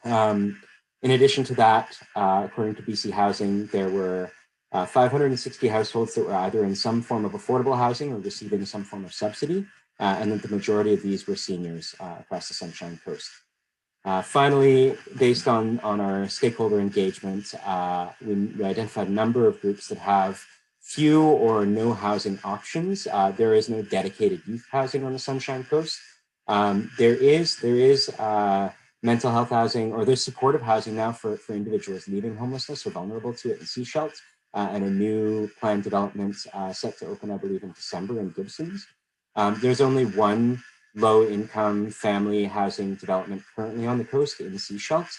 In addition to that, according to BC Housing, there were 560 households that were either in some form of affordable housing or receiving some form of subsidy, and that the majority of these were seniors across the Sunshine Coast. Finally, based on our stakeholder engagement, we identified a number of groups that have few or no housing options. There is no dedicated youth housing on the Sunshine Coast. There is mental health housing, or there's supportive housing now for individuals leaving homelessness or vulnerable to it in Sechelt, and a new planned development set to open, I believe, in December in Gibsons. There's only one low-income family housing development currently on the coast in Sechelt,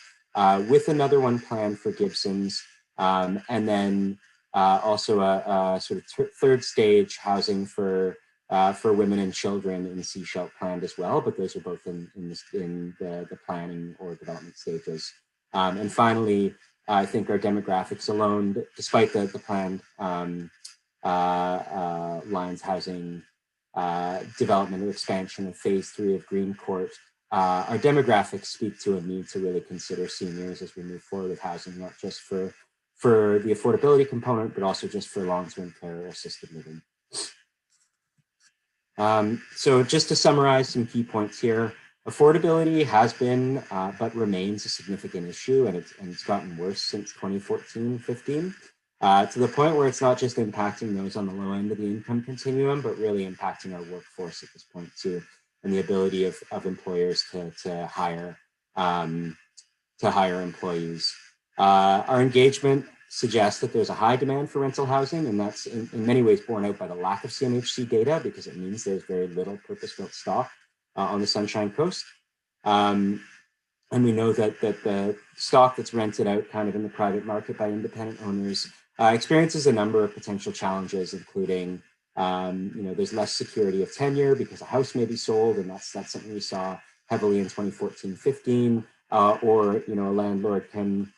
with another one planned for Gibsons, and then also a sort of third stage housing for women and children in Sechelt planned as well, but those are both in the planning or development stages. And finally, I think our demographics alone, despite the planned Lions housing development or expansion of phase 3 of Green Court, our demographics speak to a need to really consider seniors as we move forward with housing, not just for the affordability component, but also just for long-term care or assisted living. So just to summarize some key points here, affordability has been, but remains a significant issue, and it's gotten worse since 2014-15. to the point where it's not just impacting those on the low end of the income continuum, but really impacting our workforce at this point too, and the ability of employers to hire employees. Our engagement suggests that there's a high demand for rental housing, and that's in many ways borne out by the lack of CMHC data, because it means there's very little purpose-built stock on the Sunshine Coast. And we know that the stock that's rented out kind of in the private market by independent owners experiences a number of potential challenges, including there's less security of tenure because a house may be sold, and that's something we saw heavily in 2014-15, or a landlord can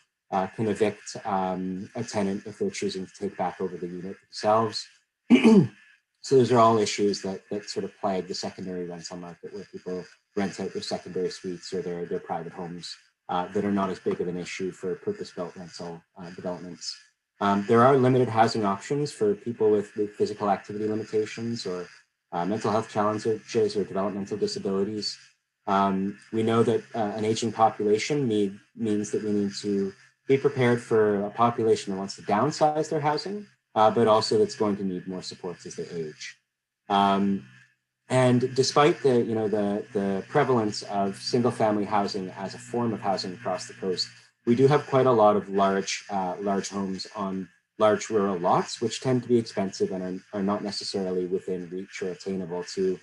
evict a tenant if they're choosing to take back over the unit themselves. So those are all issues that sort of plague the secondary rental market, where people rent out their secondary suites or their private homes that are not as big of an issue for purpose-built rental developments. There are limited housing options for people with physical activity limitations or mental health challenges or developmental disabilities. We know that an aging population means that we need to be prepared for a population that wants to downsize their housing, but also that's going to need more supports as they age. And despite the prevalence of single-family housing as a form of housing across the coast, we do have quite a lot of large homes on large rural lots, which tend to be expensive and are not necessarily within reach or attainable to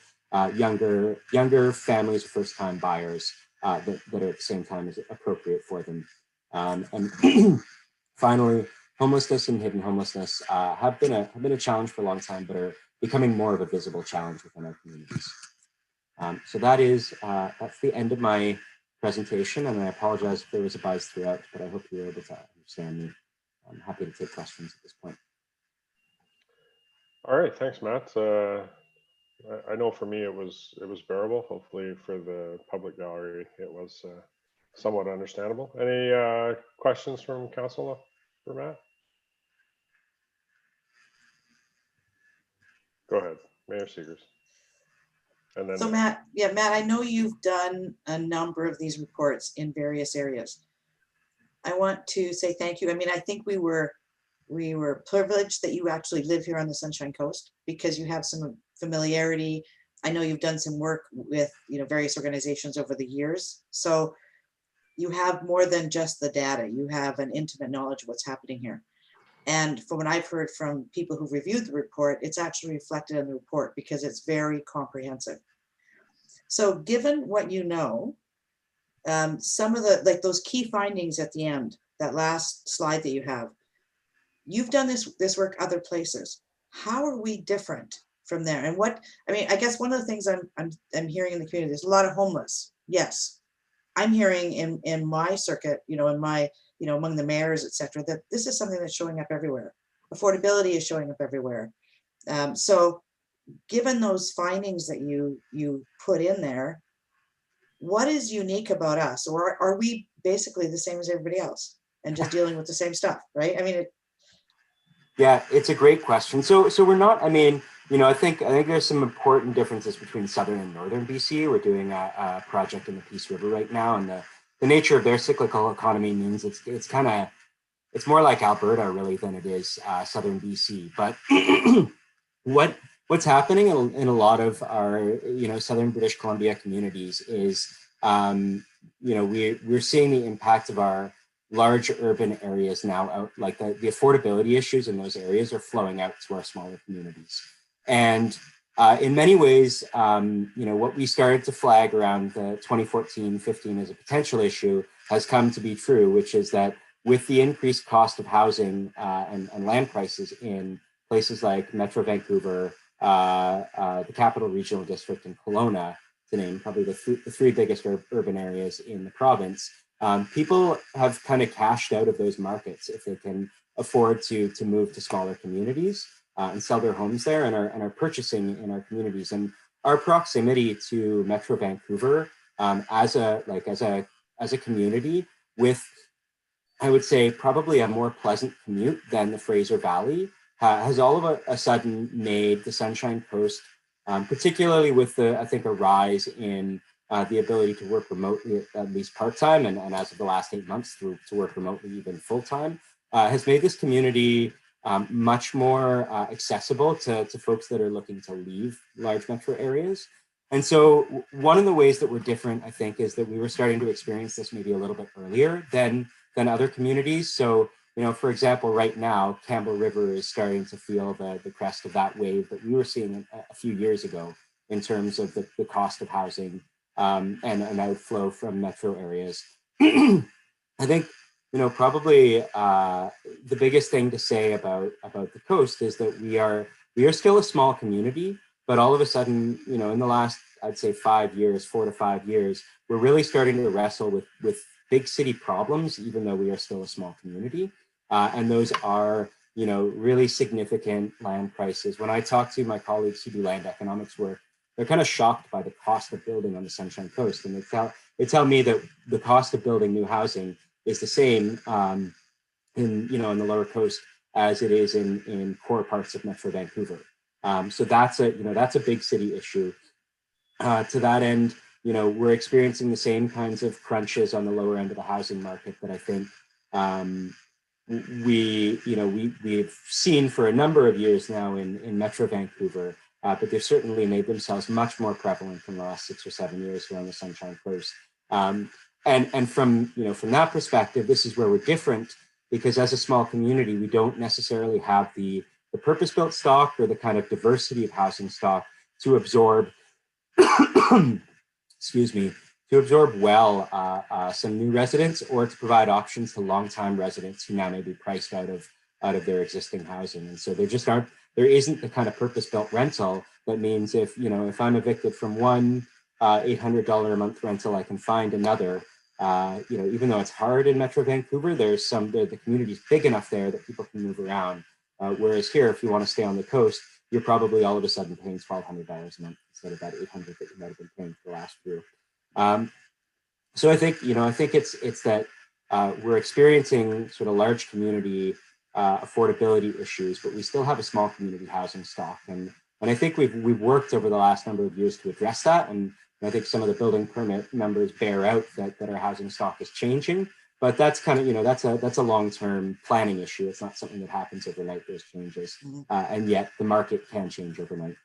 younger families or first-time buyers that are at the same time is appropriate for them. And finally, homelessness and hidden homelessness have been a challenge for a long time, but are becoming more of a visible challenge within our communities. So that's the end of my presentation, and I apologize if there was a buzz throughout, but I hope you were able to understand me. I'm happy to take questions at this point. All right, thanks, Matt. I know for me it was bearable. Hopefully for the public gallery it was somewhat understandable. Any questions from council for Matt? Go ahead, Mayor Seegers. And then So Matt, I know you've done a number of these reports in various areas. I want to say thank you. I mean, I think we were privileged that you actually live here on the Sunshine Coast, because you have some familiarity. I know you've done some work with various organizations over the years. So you have more than just the data. You have an intimate knowledge of what's happening here. And from what I've heard from people who've reviewed the report, it's actually reflected in the report because it's very comprehensive. So given what you know, some of the, those key findings at the end, that last slide that you have, you've done this work other places. How are we different from there? And I guess one of the things I'm hearing in the community, there's a lot of homeless. Yes. I'm hearing in my circuit, in my, among the mayors, et cetera, that this is something that's showing up everywhere. Affordability is showing up everywhere. So given those findings that you put in there, what is unique about us? Or are we basically the same as everybody else and just dealing with the same stuff, right? I mean, yeah, it's a great question. So we're not, I think there's some important differences between southern and northern BC. We're doing a project in the Peace River right now, and the nature of their cyclical economy means it's more like Alberta really than it is southern BC. But what's happening in a lot of our southern British Columbia communities is we're seeing the impact of our large urban areas now out, like the affordability issues in those areas are flowing out to our smaller communities. And in many ways, what we started to flag around the 2014-15 as a potential issue has come to be true, which is that with the increased cost of housing and land prices in places like Metro Vancouver, the Capital Regional District, and Kelowna, to name probably the three biggest urban areas in the province, people have kind of cashed out of those markets if they can afford to move to smaller communities and sell their homes there, and are purchasing in our communities. And our proximity to Metro Vancouver as a community with, I would say, probably a more pleasant commute than the Fraser Valley has all of a sudden made the Sunshine Coast, particularly with a rise in the ability to work remotely, at least part-time, and as of the last 8 months to work remotely even full-time, has made this community much more accessible to folks that are looking to leave large metro areas. And so one of the ways that we're different, I think, is that we were starting to experience this maybe a little bit earlier than other communities. So, for example, right now, Campbell River is starting to feel the crest of that wave that we were seeing a few years ago in terms of the cost of housing and an outflow from metro areas. I think, probably the biggest thing to say about the coast is that we are still a small community, but all of a sudden, in the last, I'd say 4 to 5 years, we're really starting to wrestle with big city problems, even though we are still a small community. And those are, really significant land prices. When I talk to my colleagues who do land economics work, they're kind of shocked by the cost of building on the Sunshine Coast. And they tell me that the cost of building new housing is the same in the lower coast as it is in core parts of Metro Vancouver. So that's a big city issue. To that end, we're experiencing the same kinds of crunches on the lower end of the housing market that I think we've seen for a number of years now in Metro Vancouver, but they've certainly made themselves much more prevalent in the last 6 or 7 years here on the Sunshine Coast. And from that perspective, this is where we're different, because as a small community, we don't necessarily have the purpose-built stock or the kind of diversity of housing stock to absorb, some new residents, or to provide options to longtime residents who now may be priced out of their existing housing. And so there isn't the kind of purpose-built rental that means if I'm evicted from one $800 a month rental, I can find another. Even though it's hard in Metro Vancouver, the community's big enough there that people can move around. Whereas here, if you want to stay on the coast, you're probably all of a sudden paying $1,200 a month instead of that $800 that you might have been paying for the last year. So I think it's that we're experiencing sort of large community affordability issues, but we still have a small community housing stock, and I think we've worked over the last number of years to address that, and I think some of the building permit numbers bear out that our housing stock is changing. But that's kind of, that's a long-term planning issue. It's not something that happens overnight, those changes. And yet the market can change overnight.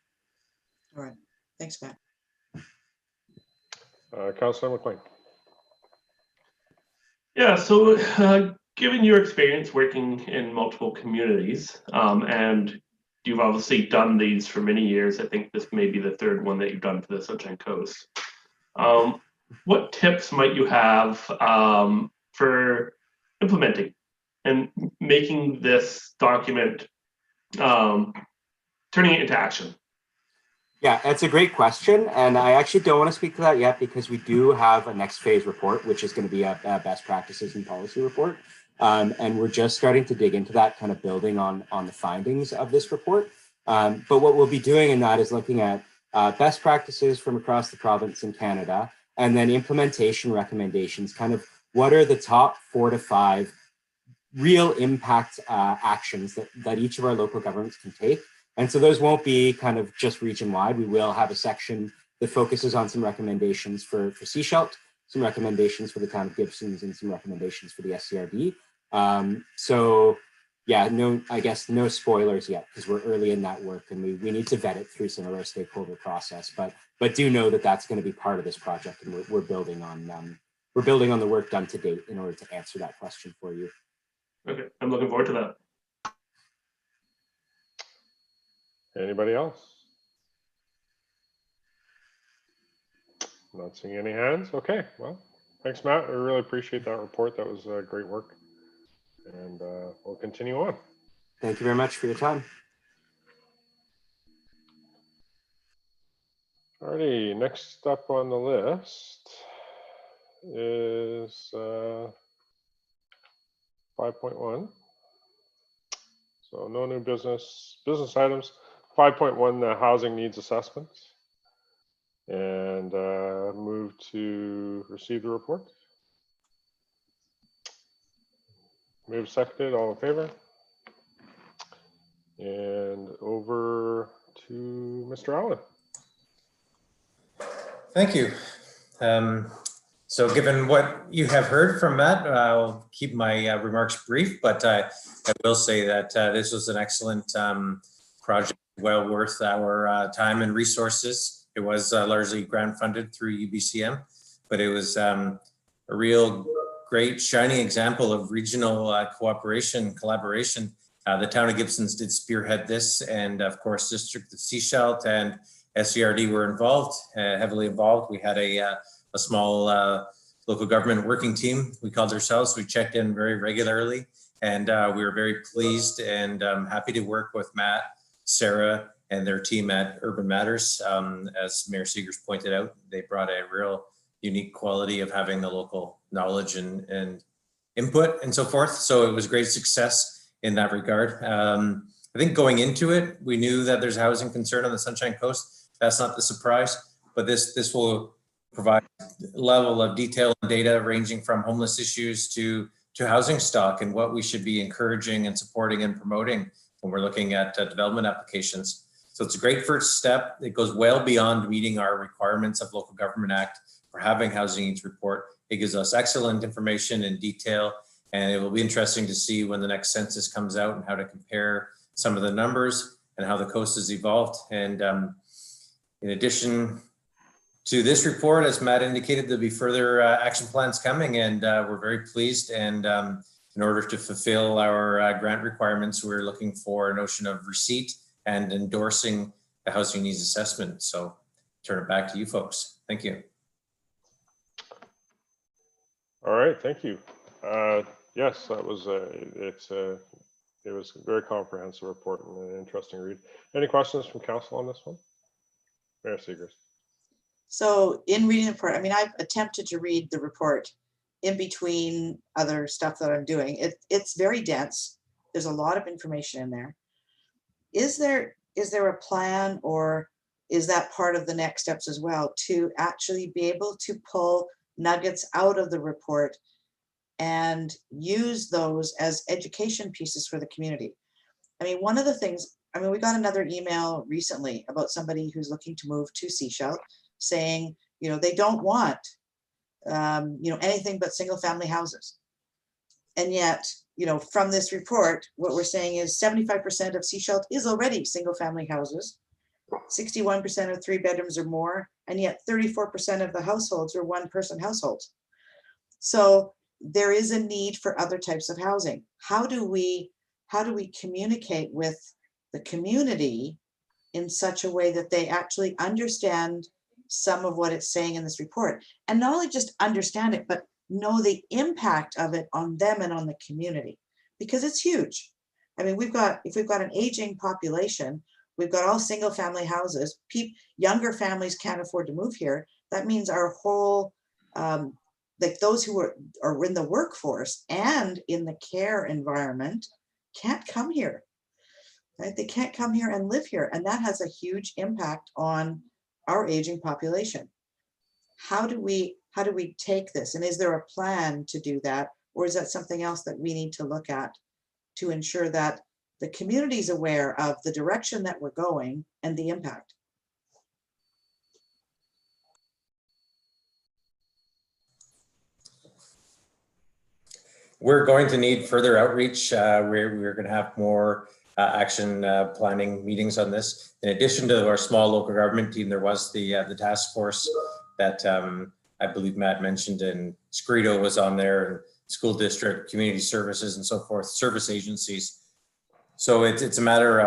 All right. Thanks, Matt. Councillor McLean. Yeah, so given your experience working in multiple communities, and you've obviously done these for many years, I think this may be the third one that you've done for the Sunshine Coast. What tips might you have for implementing and making this document, turning it into action? Yeah, that's a great question. And I actually don't want to speak to that yet, because we do have a next phase report, which is going to be a best practices and policy report. And we're just starting to dig into that, kind of building on the findings of this report. But what we'll be doing in that is looking at best practices from across the province in Canada, and then implementation recommendations, kind of what are the top 4 to 5 real impact actions that each of our local governments can take. And so those won't be kind of just region-wide. We will have a section that focuses on some recommendations for Seashelt, some recommendations for the town of Gibsons, and some recommendations for the SCRD. So yeah, no spoilers yet, because we're early in that work, and we need to vet it through some of our stakeholder process. But do know that that's going to be part of this project, and we're building on the work done to date in order to answer that question for you. Okay, I'm looking forward to that. Anybody else? Not seeing any hands. Okay, well, thanks, Matt. I really appreciate that report. That was great work. And we'll continue on. Thank you very much for your time. Alrighty, next up on the list is 5.1. So no new business items. 5.1, the housing needs assessments. And move to receive the report. Move seconded, all in favor. And over to Mr. Allen. Thank you. So given what you have heard from Matt, I'll keep my remarks brief, but I will say that this was an excellent project, well worth our time and resources. It was largely grant funded through UBCM, but it was a real great shining example of regional cooperation, collaboration. The town of Gibsons did spearhead this, and of course, District of Sechelt and SCRD were involved, heavily involved. We had a small local government working team, we called ourselves. We checked in very regularly, and we were very pleased and happy to work with Matt, Sarah, and their team at Urban Matters. As Mayor Seegers pointed out, they brought a real unique quality of having the local knowledge and input and so forth. So it was great success in that regard. I think going into it, we knew that there's a housing concern on the Sunshine Coast. That's not the surprise, but this will provide a level of detail and data ranging from homeless issues to housing stock and what we should be encouraging and supporting and promoting when we're looking at development applications. So it's a great first step. It goes well beyond meeting our requirements of Local Government Act for having housing needs report. It gives us excellent information in detail, and it will be interesting to see when the next census comes out and how to compare some of the numbers and how the coast has evolved. And in addition to this report, as Matt indicated, there'll be further action plans coming, and we're very pleased. And in order to fulfill our grant requirements, we're looking for a notion of receipt and endorsing the housing needs assessment. So turn it back to you folks. Thank you. All right, thank you. Yes, that was it was a very comprehensive report and an interesting read. Any questions from council on this one? Mayor Seegers. So in reading the report, I mean, I've attempted to read the report in between other stuff that I'm doing. It's very dense. There's a lot of information in there. Is there a plan, or is that part of the next steps as well, to actually be able to pull nuggets out of the report and use those as education pieces for the community? I mean, one of the things, I mean, we got another email recently about somebody who's looking to move to Sechelt, saying, you know, they don't want, you know, anything but single family houses. And yet, you know, from this report, what we're saying is 75% of Sechelt is already single family houses, 61% are 3 bedrooms or more, and yet 34% of the households are 1-person households. So there is a need for other types of housing. How do we communicate with the community in such a way that they actually understand some of what it's saying in this report, and not only just understand it, but know the impact of it on them and on the community, because it's huge. I mean, if we've got an aging population, we've got all single family houses, younger families can't afford to move here. That means our whole, like those who are in the workforce and in the care environment can't come here, right? They can't come here and live here. And that has a huge impact on our aging population. How do we take this? And is there a plan to do that? Or is that something else that we need to look at to ensure that the community is aware of the direction that we're going and the impact? We're going to need further outreach. We're going to have more action planning meetings on this. In addition to our small local government team, there was the task force that I believe Matt mentioned, and Scredo was on there, and school district, community services, and so forth, service agencies. So it's a matter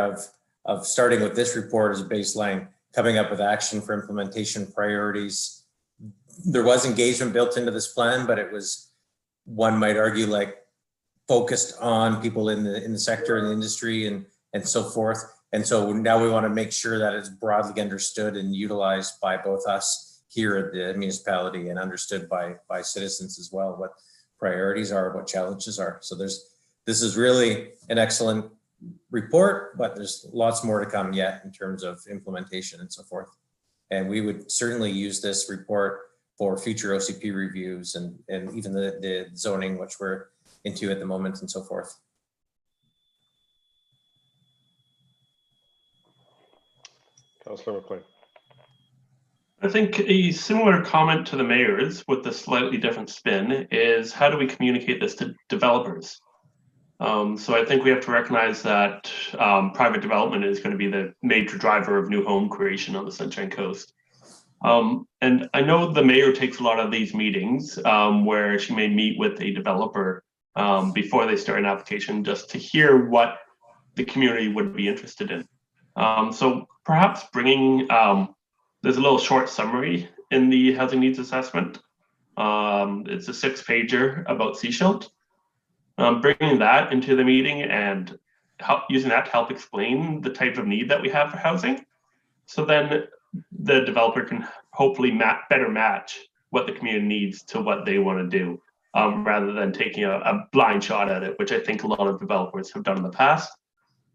of starting with this report as a baseline, coming up with action for implementation priorities. There was engagement built into this plan, but it was, one might argue, like focused on people in the sector and the industry and so forth. And so now we want to make sure that it's broadly understood and utilized by both us here at the municipality and understood by citizens as well, what priorities are, what challenges are. So this is really an excellent report, but there's lots more to come yet in terms of implementation and so forth. And we would certainly use this report for future OCP reviews and even the zoning, which we're into at the moment and so forth. Councillor McLean. I think a similar comment to the mayor's with a slightly different spin is how do we communicate this to developers? So I think we have to recognize that private development is going to be the major driver of new home creation on the Sunshine Coast. And I know the mayor takes a lot of these meetings where she may meet with a developer before they start an application just to hear what the community would be interested in. So perhaps bringing, there's a little short summary in the housing needs assessment. It's a 6-pager about Seashield. Bringing that into the meeting and using that to help explain the type of need that we have for housing. So then the developer can hopefully better match what the community needs to what they want to do, rather than taking a blind shot at it, which I think a lot of developers have done in the past.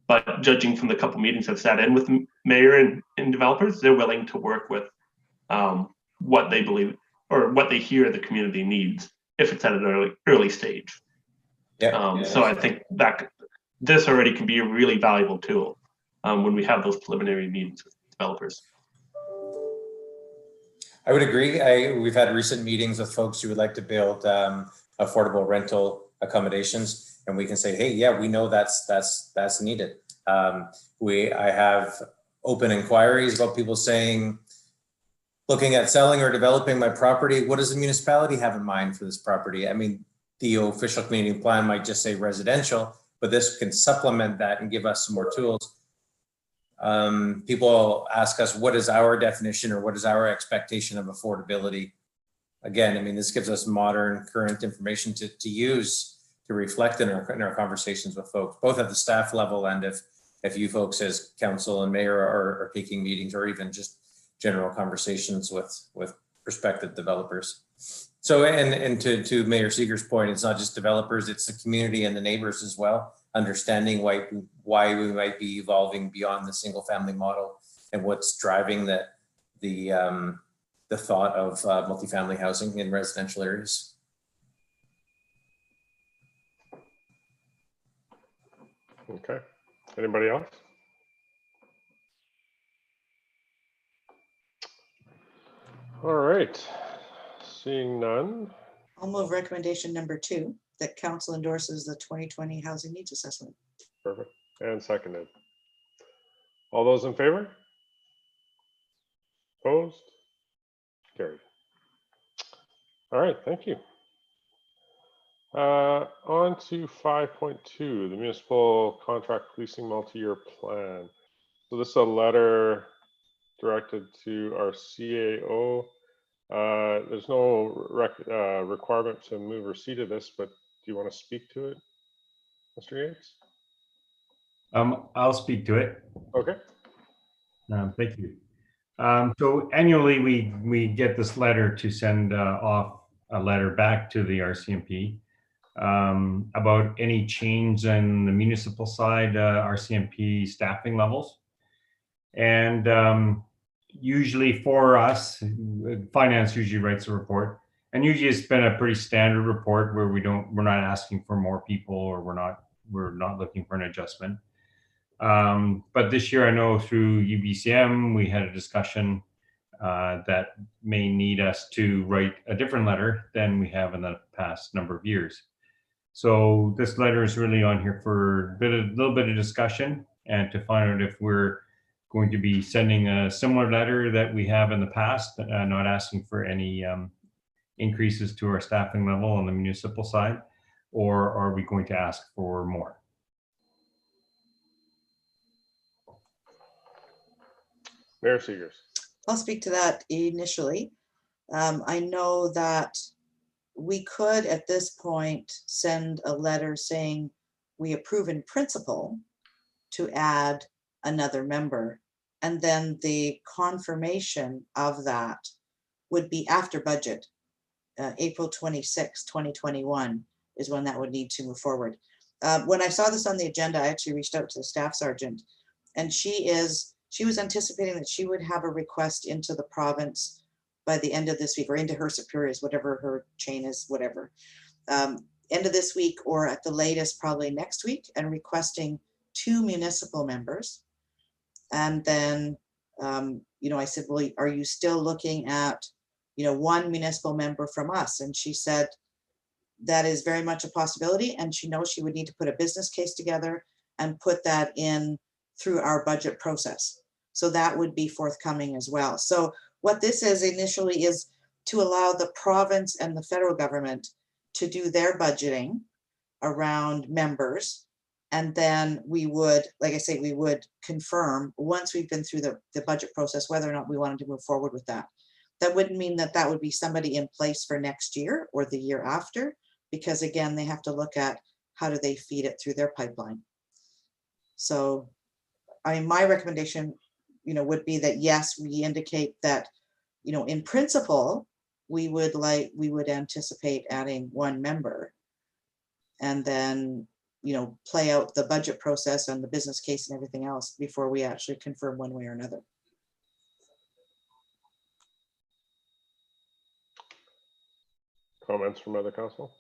But judging from the couple meetings I've sat in with the mayor and developers, they're willing to work with what they believe or what they hear the community needs if it's at an early stage. So I think that this already can be a really valuable tool when we have those preliminary meetings with developers. I would agree. We've had recent meetings with folks who would like to build affordable rental accommodations, and we can say, hey, yeah, we know that's needed. I have open inquiries about people saying, looking at selling or developing my property, what does the municipality have in mind for this property? I mean, the official community plan might just say residential, but this can supplement that and give us some more tools. People ask us, what is our definition or what is our expectation of affordability? Again, I mean, this gives us modern, current information to use to reflect in our conversations with folks, both at the staff level and if you folks as council and mayor are taking meetings or even just general conversations with prospective developers. So, and to Mayor Seeger's point, it's not just developers, it's the community and the neighbors as well, understanding why we might be evolving beyond the single family model and what's driving the thought of multifamily housing in residential areas. Okay. Anybody else? All right. Seeing none. I'll move recommendation number 2, that council endorses the 2020 housing needs assessment. Perfect. And seconded. All those in favor? Opposed? Carried. All right, thank you. On to 5.2, the municipal contract leasing multi-year plan. So this is a letter directed to our CAO. There's no requirement to move receipt of this, but do you want to speak to it, Mr. Yates? I'll speak to it. Okay. Thank you. So annually, we get this letter to send off a letter back to the RCMP about any change in the municipal side, RCMP staffing levels. And usually for us, finance usually writes a report, and usually it's been a pretty standard report where we're not asking for more people, or we're not looking for an adjustment. But this year, I know through UBCM, we had a discussion that may need us to write a different letter than we have in the past number of years. So this letter is really on here for a little bit of discussion and to find out if we're going to be sending a similar letter that we have in the past, not asking for any increases to our staffing level on the municipal side, or are we going to ask for more? Mayor Seegers. I'll speak to that initially. I know that we could at this point send a letter saying we approve in principle to add another member, and then the confirmation of that would be after budget. April 26, 2021 is when that would need to move forward. When I saw this on the agenda, I actually reached out to the staff sergeant, and she was anticipating that she would have a request into the province by the end of this week, or into her superiors, whatever her chain is, whatever. End of this week, or at the latest, probably next week, and requesting 2 municipal members. And then you know, I said, well, are you still looking at, you know, one municipal member from us? And she said, that is very much a possibility. And she knows she would need to put a business case together and put that in through our budget process. So that would be forthcoming as well. So what this is initially is to allow the province and the federal government to do their budgeting around members. And then we would, like I say, we would confirm once we've been through the budget process, whether or not we wanted to move forward with that. That wouldn't mean that that would be somebody in place for next year or the year after, because again, they have to look at how do they feed it through their pipeline. So, I mean, my recommendation, you know, would be that yes, we indicate that, you know, in principle, we would anticipate adding one member, and then, you know, play out the budget process and the business case and everything else before we actually confirm one way or another. Comments from other council?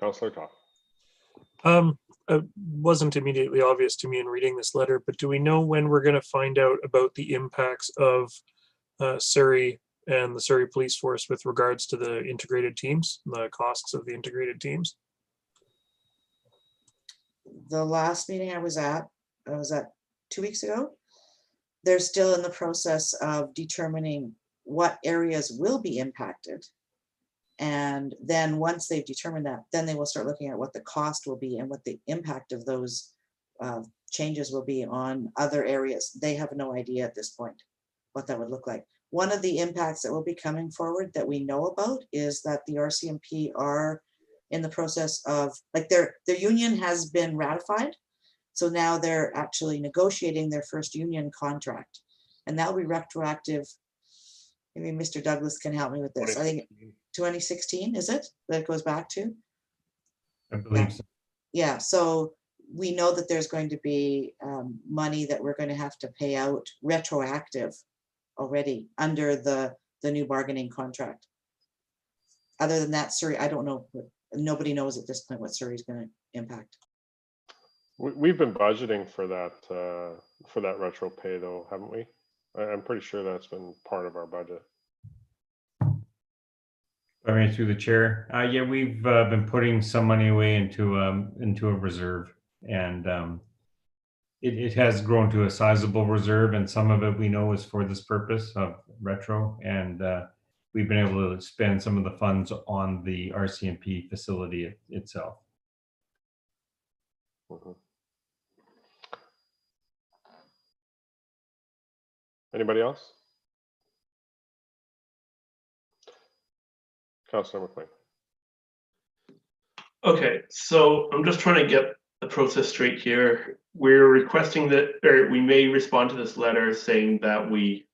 Councillor Todd. It wasn't immediately obvious to me in reading this letter, but do we know when we're going to find out about the impacts of Surrey and the Surrey Police Force with regards to the integrated teams, the costs of the integrated teams? The last meeting I was at 2 weeks ago. They're still in the process of determining what areas will be impacted. And then once they've determined that, then they will start looking at what the cost will be and what the impact of those changes will be on other areas. They have no idea at this point what that would look like. One of the impacts that will be coming forward that we know about is that the RCMP are in the process of, like, their union has been ratified. So now they're actually negotiating their first union contract, and that'll be retroactive. Maybe Mr. Douglas can help me with this. I think 2016, is it, that it goes back to? I believe so. Yeah, so we know that there's going to be money that we're going to have to pay out retroactive already under the new bargaining contract. Other than that, Surrey, I don't know. Nobody knows at this point what Surrey is going to impact. We've been budgeting for that retro pay though, haven't we? I'm pretty sure that's been part of our budget. I mean, through the chair, yeah, we've been putting some money away into a reserve, and it has grown to a sizable reserve, and some of it we know is for this purpose of retro, and we've been able to spend some of the funds on the RCMP facility itself. Mm-hmm. Anybody else? Councilor McLean. Okay, so I'm just trying to get the process straight here. We're requesting that, or we may respond to this letter saying that we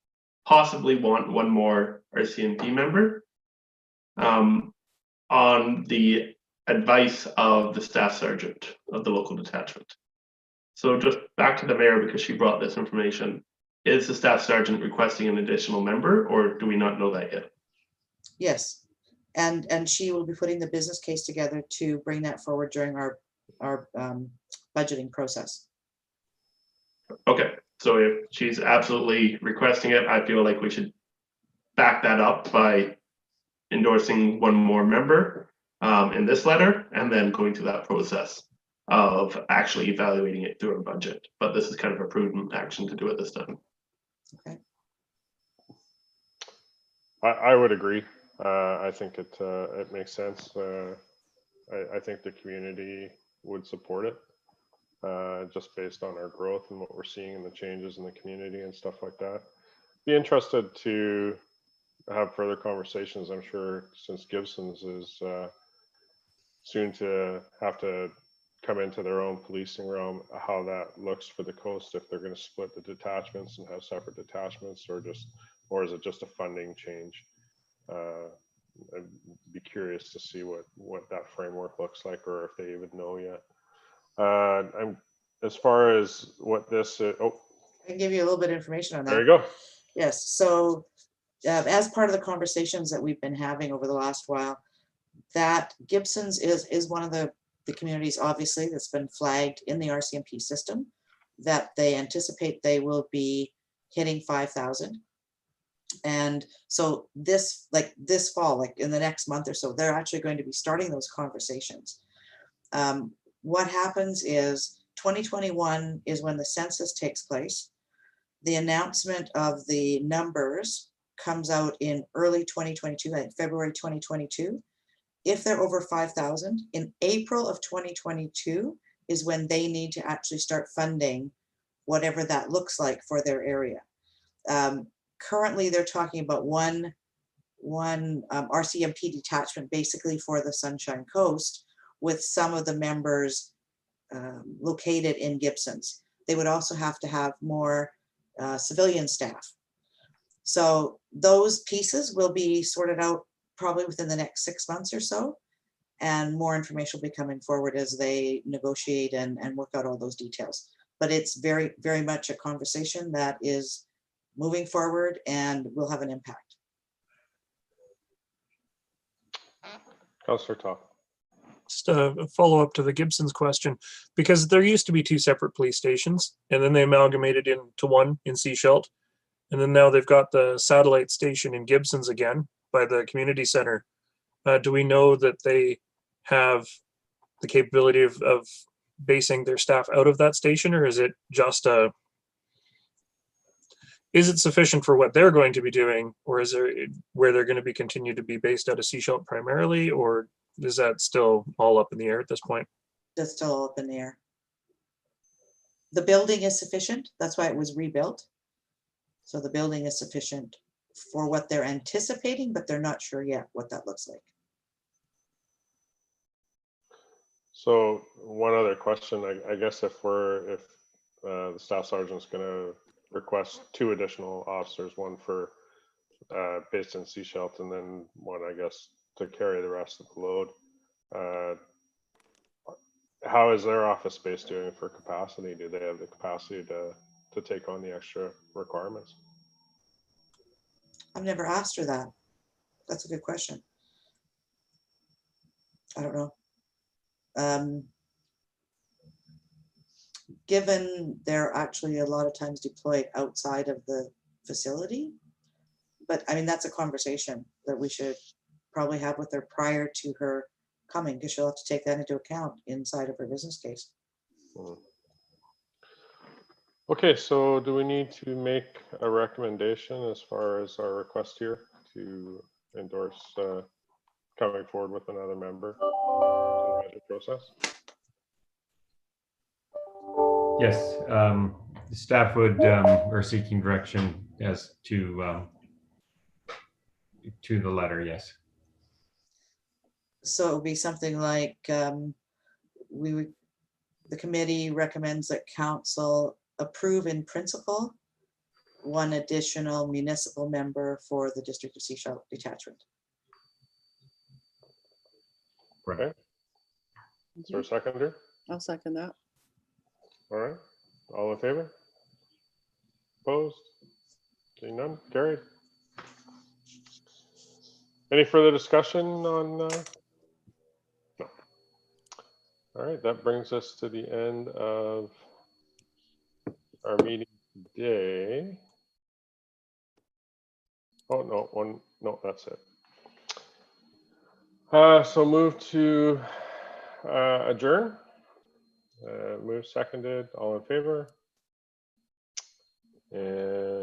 possibly want one more RCMP member on the advice of the staff sergeant of the local detachment. So just back to the mayor, because she brought this information. Is the staff sergeant requesting an additional member, or do we not know that yet? Yes, and she will be putting the business case together to bring that forward during our budgeting process. Okay, so if she's absolutely requesting it, I feel like we should back that up by endorsing one more member in this letter, and then going through that process of actually evaluating it through our budget. But this is kind of a prudent action to do at this time. Okay. I would agree. I think it makes sense. I think the community would support it, just based on our growth and what we're seeing in the changes in the community and stuff like that. Be interested to have further conversations. I'm sure, since Gibson's is soon to have to come into their own policing realm, how that looks for the coast, if they're going to split the detachments and have separate detachments, or is it just a funding change? I'd be curious to see what that framework looks like, or if they even know yet. As far as what this I can give you a little bit of information on that. There you go. Yes, so as part of the conversations that we've been having over the last while, that Gibson's is one of the the communities, obviously, that's been flagged in the RCMP system, that they anticipate they will be hitting 5,000. And so this fall, like in the next month or so, they're actually going to be starting those conversations. What happens is 2021 is when the census takes place. The announcement of the numbers comes out in early 2022, like February 2022. If they're over 5,000, in April of 2022 is when they need to actually start funding whatever that looks like for their area. Currently, they're talking about one RCMP detachment basically for the Sunshine Coast, with some of the members located in Gibsons. They would also have to have more civilian staff. So those pieces will be sorted out probably within the next 6 months or so, and more information will be coming forward as they negotiate and work out all those details. But it's very, very much a conversation that is moving forward and will have an impact. Councillor Top. Just a follow up to the Gibson's question, because there used to be 2 separate police stations, and then they amalgamated into one in Seashelt, and then now they've got the satellite station in Gibson's again by the community center. Do we know that they have the capability of basing their staff out of that station, or is it just is it sufficient for what they're going to be doing, or is there where they're going to be continued to be based out of Seashelt primarily, or is that still all up in the air at this point? That's still up in the air. The building is sufficient. That's why it was rebuilt. So the building is sufficient for what they're anticipating, but they're not sure yet what that looks like. So one other question, I guess if the staff sergeant's going to request 2 additional officers, one for based in Seashelt, and then one, I guess, to carry the rest of the load. How is their office space doing for capacity? Do they have the capacity to take on the extra requirements? I've never asked her that. That's a good question. I don't know. Given they're actually a lot of times deployed outside of the facility, but I mean, that's a conversation that we should probably have with her prior to her coming, because she'll have to take that into account inside of her business case. Okay, so do we need to make a recommendation as far as our request here to endorse coming forward with another member in the budget process? Yes, the staff would are seeking direction as to the letter. Yes. So it would be something like the committee recommends that council approve in principle 1 additional municipal member for the District of Seashelt detachment. Okay. Is there a seconder? I'll second that. All right. All in favor? Opposed? Seeing none? Carried. Any further discussion on? No. All right. That brings us to the end of our meeting today. Oh, no. No, that's it. So move to adjourn. Move seconded. All in favor? And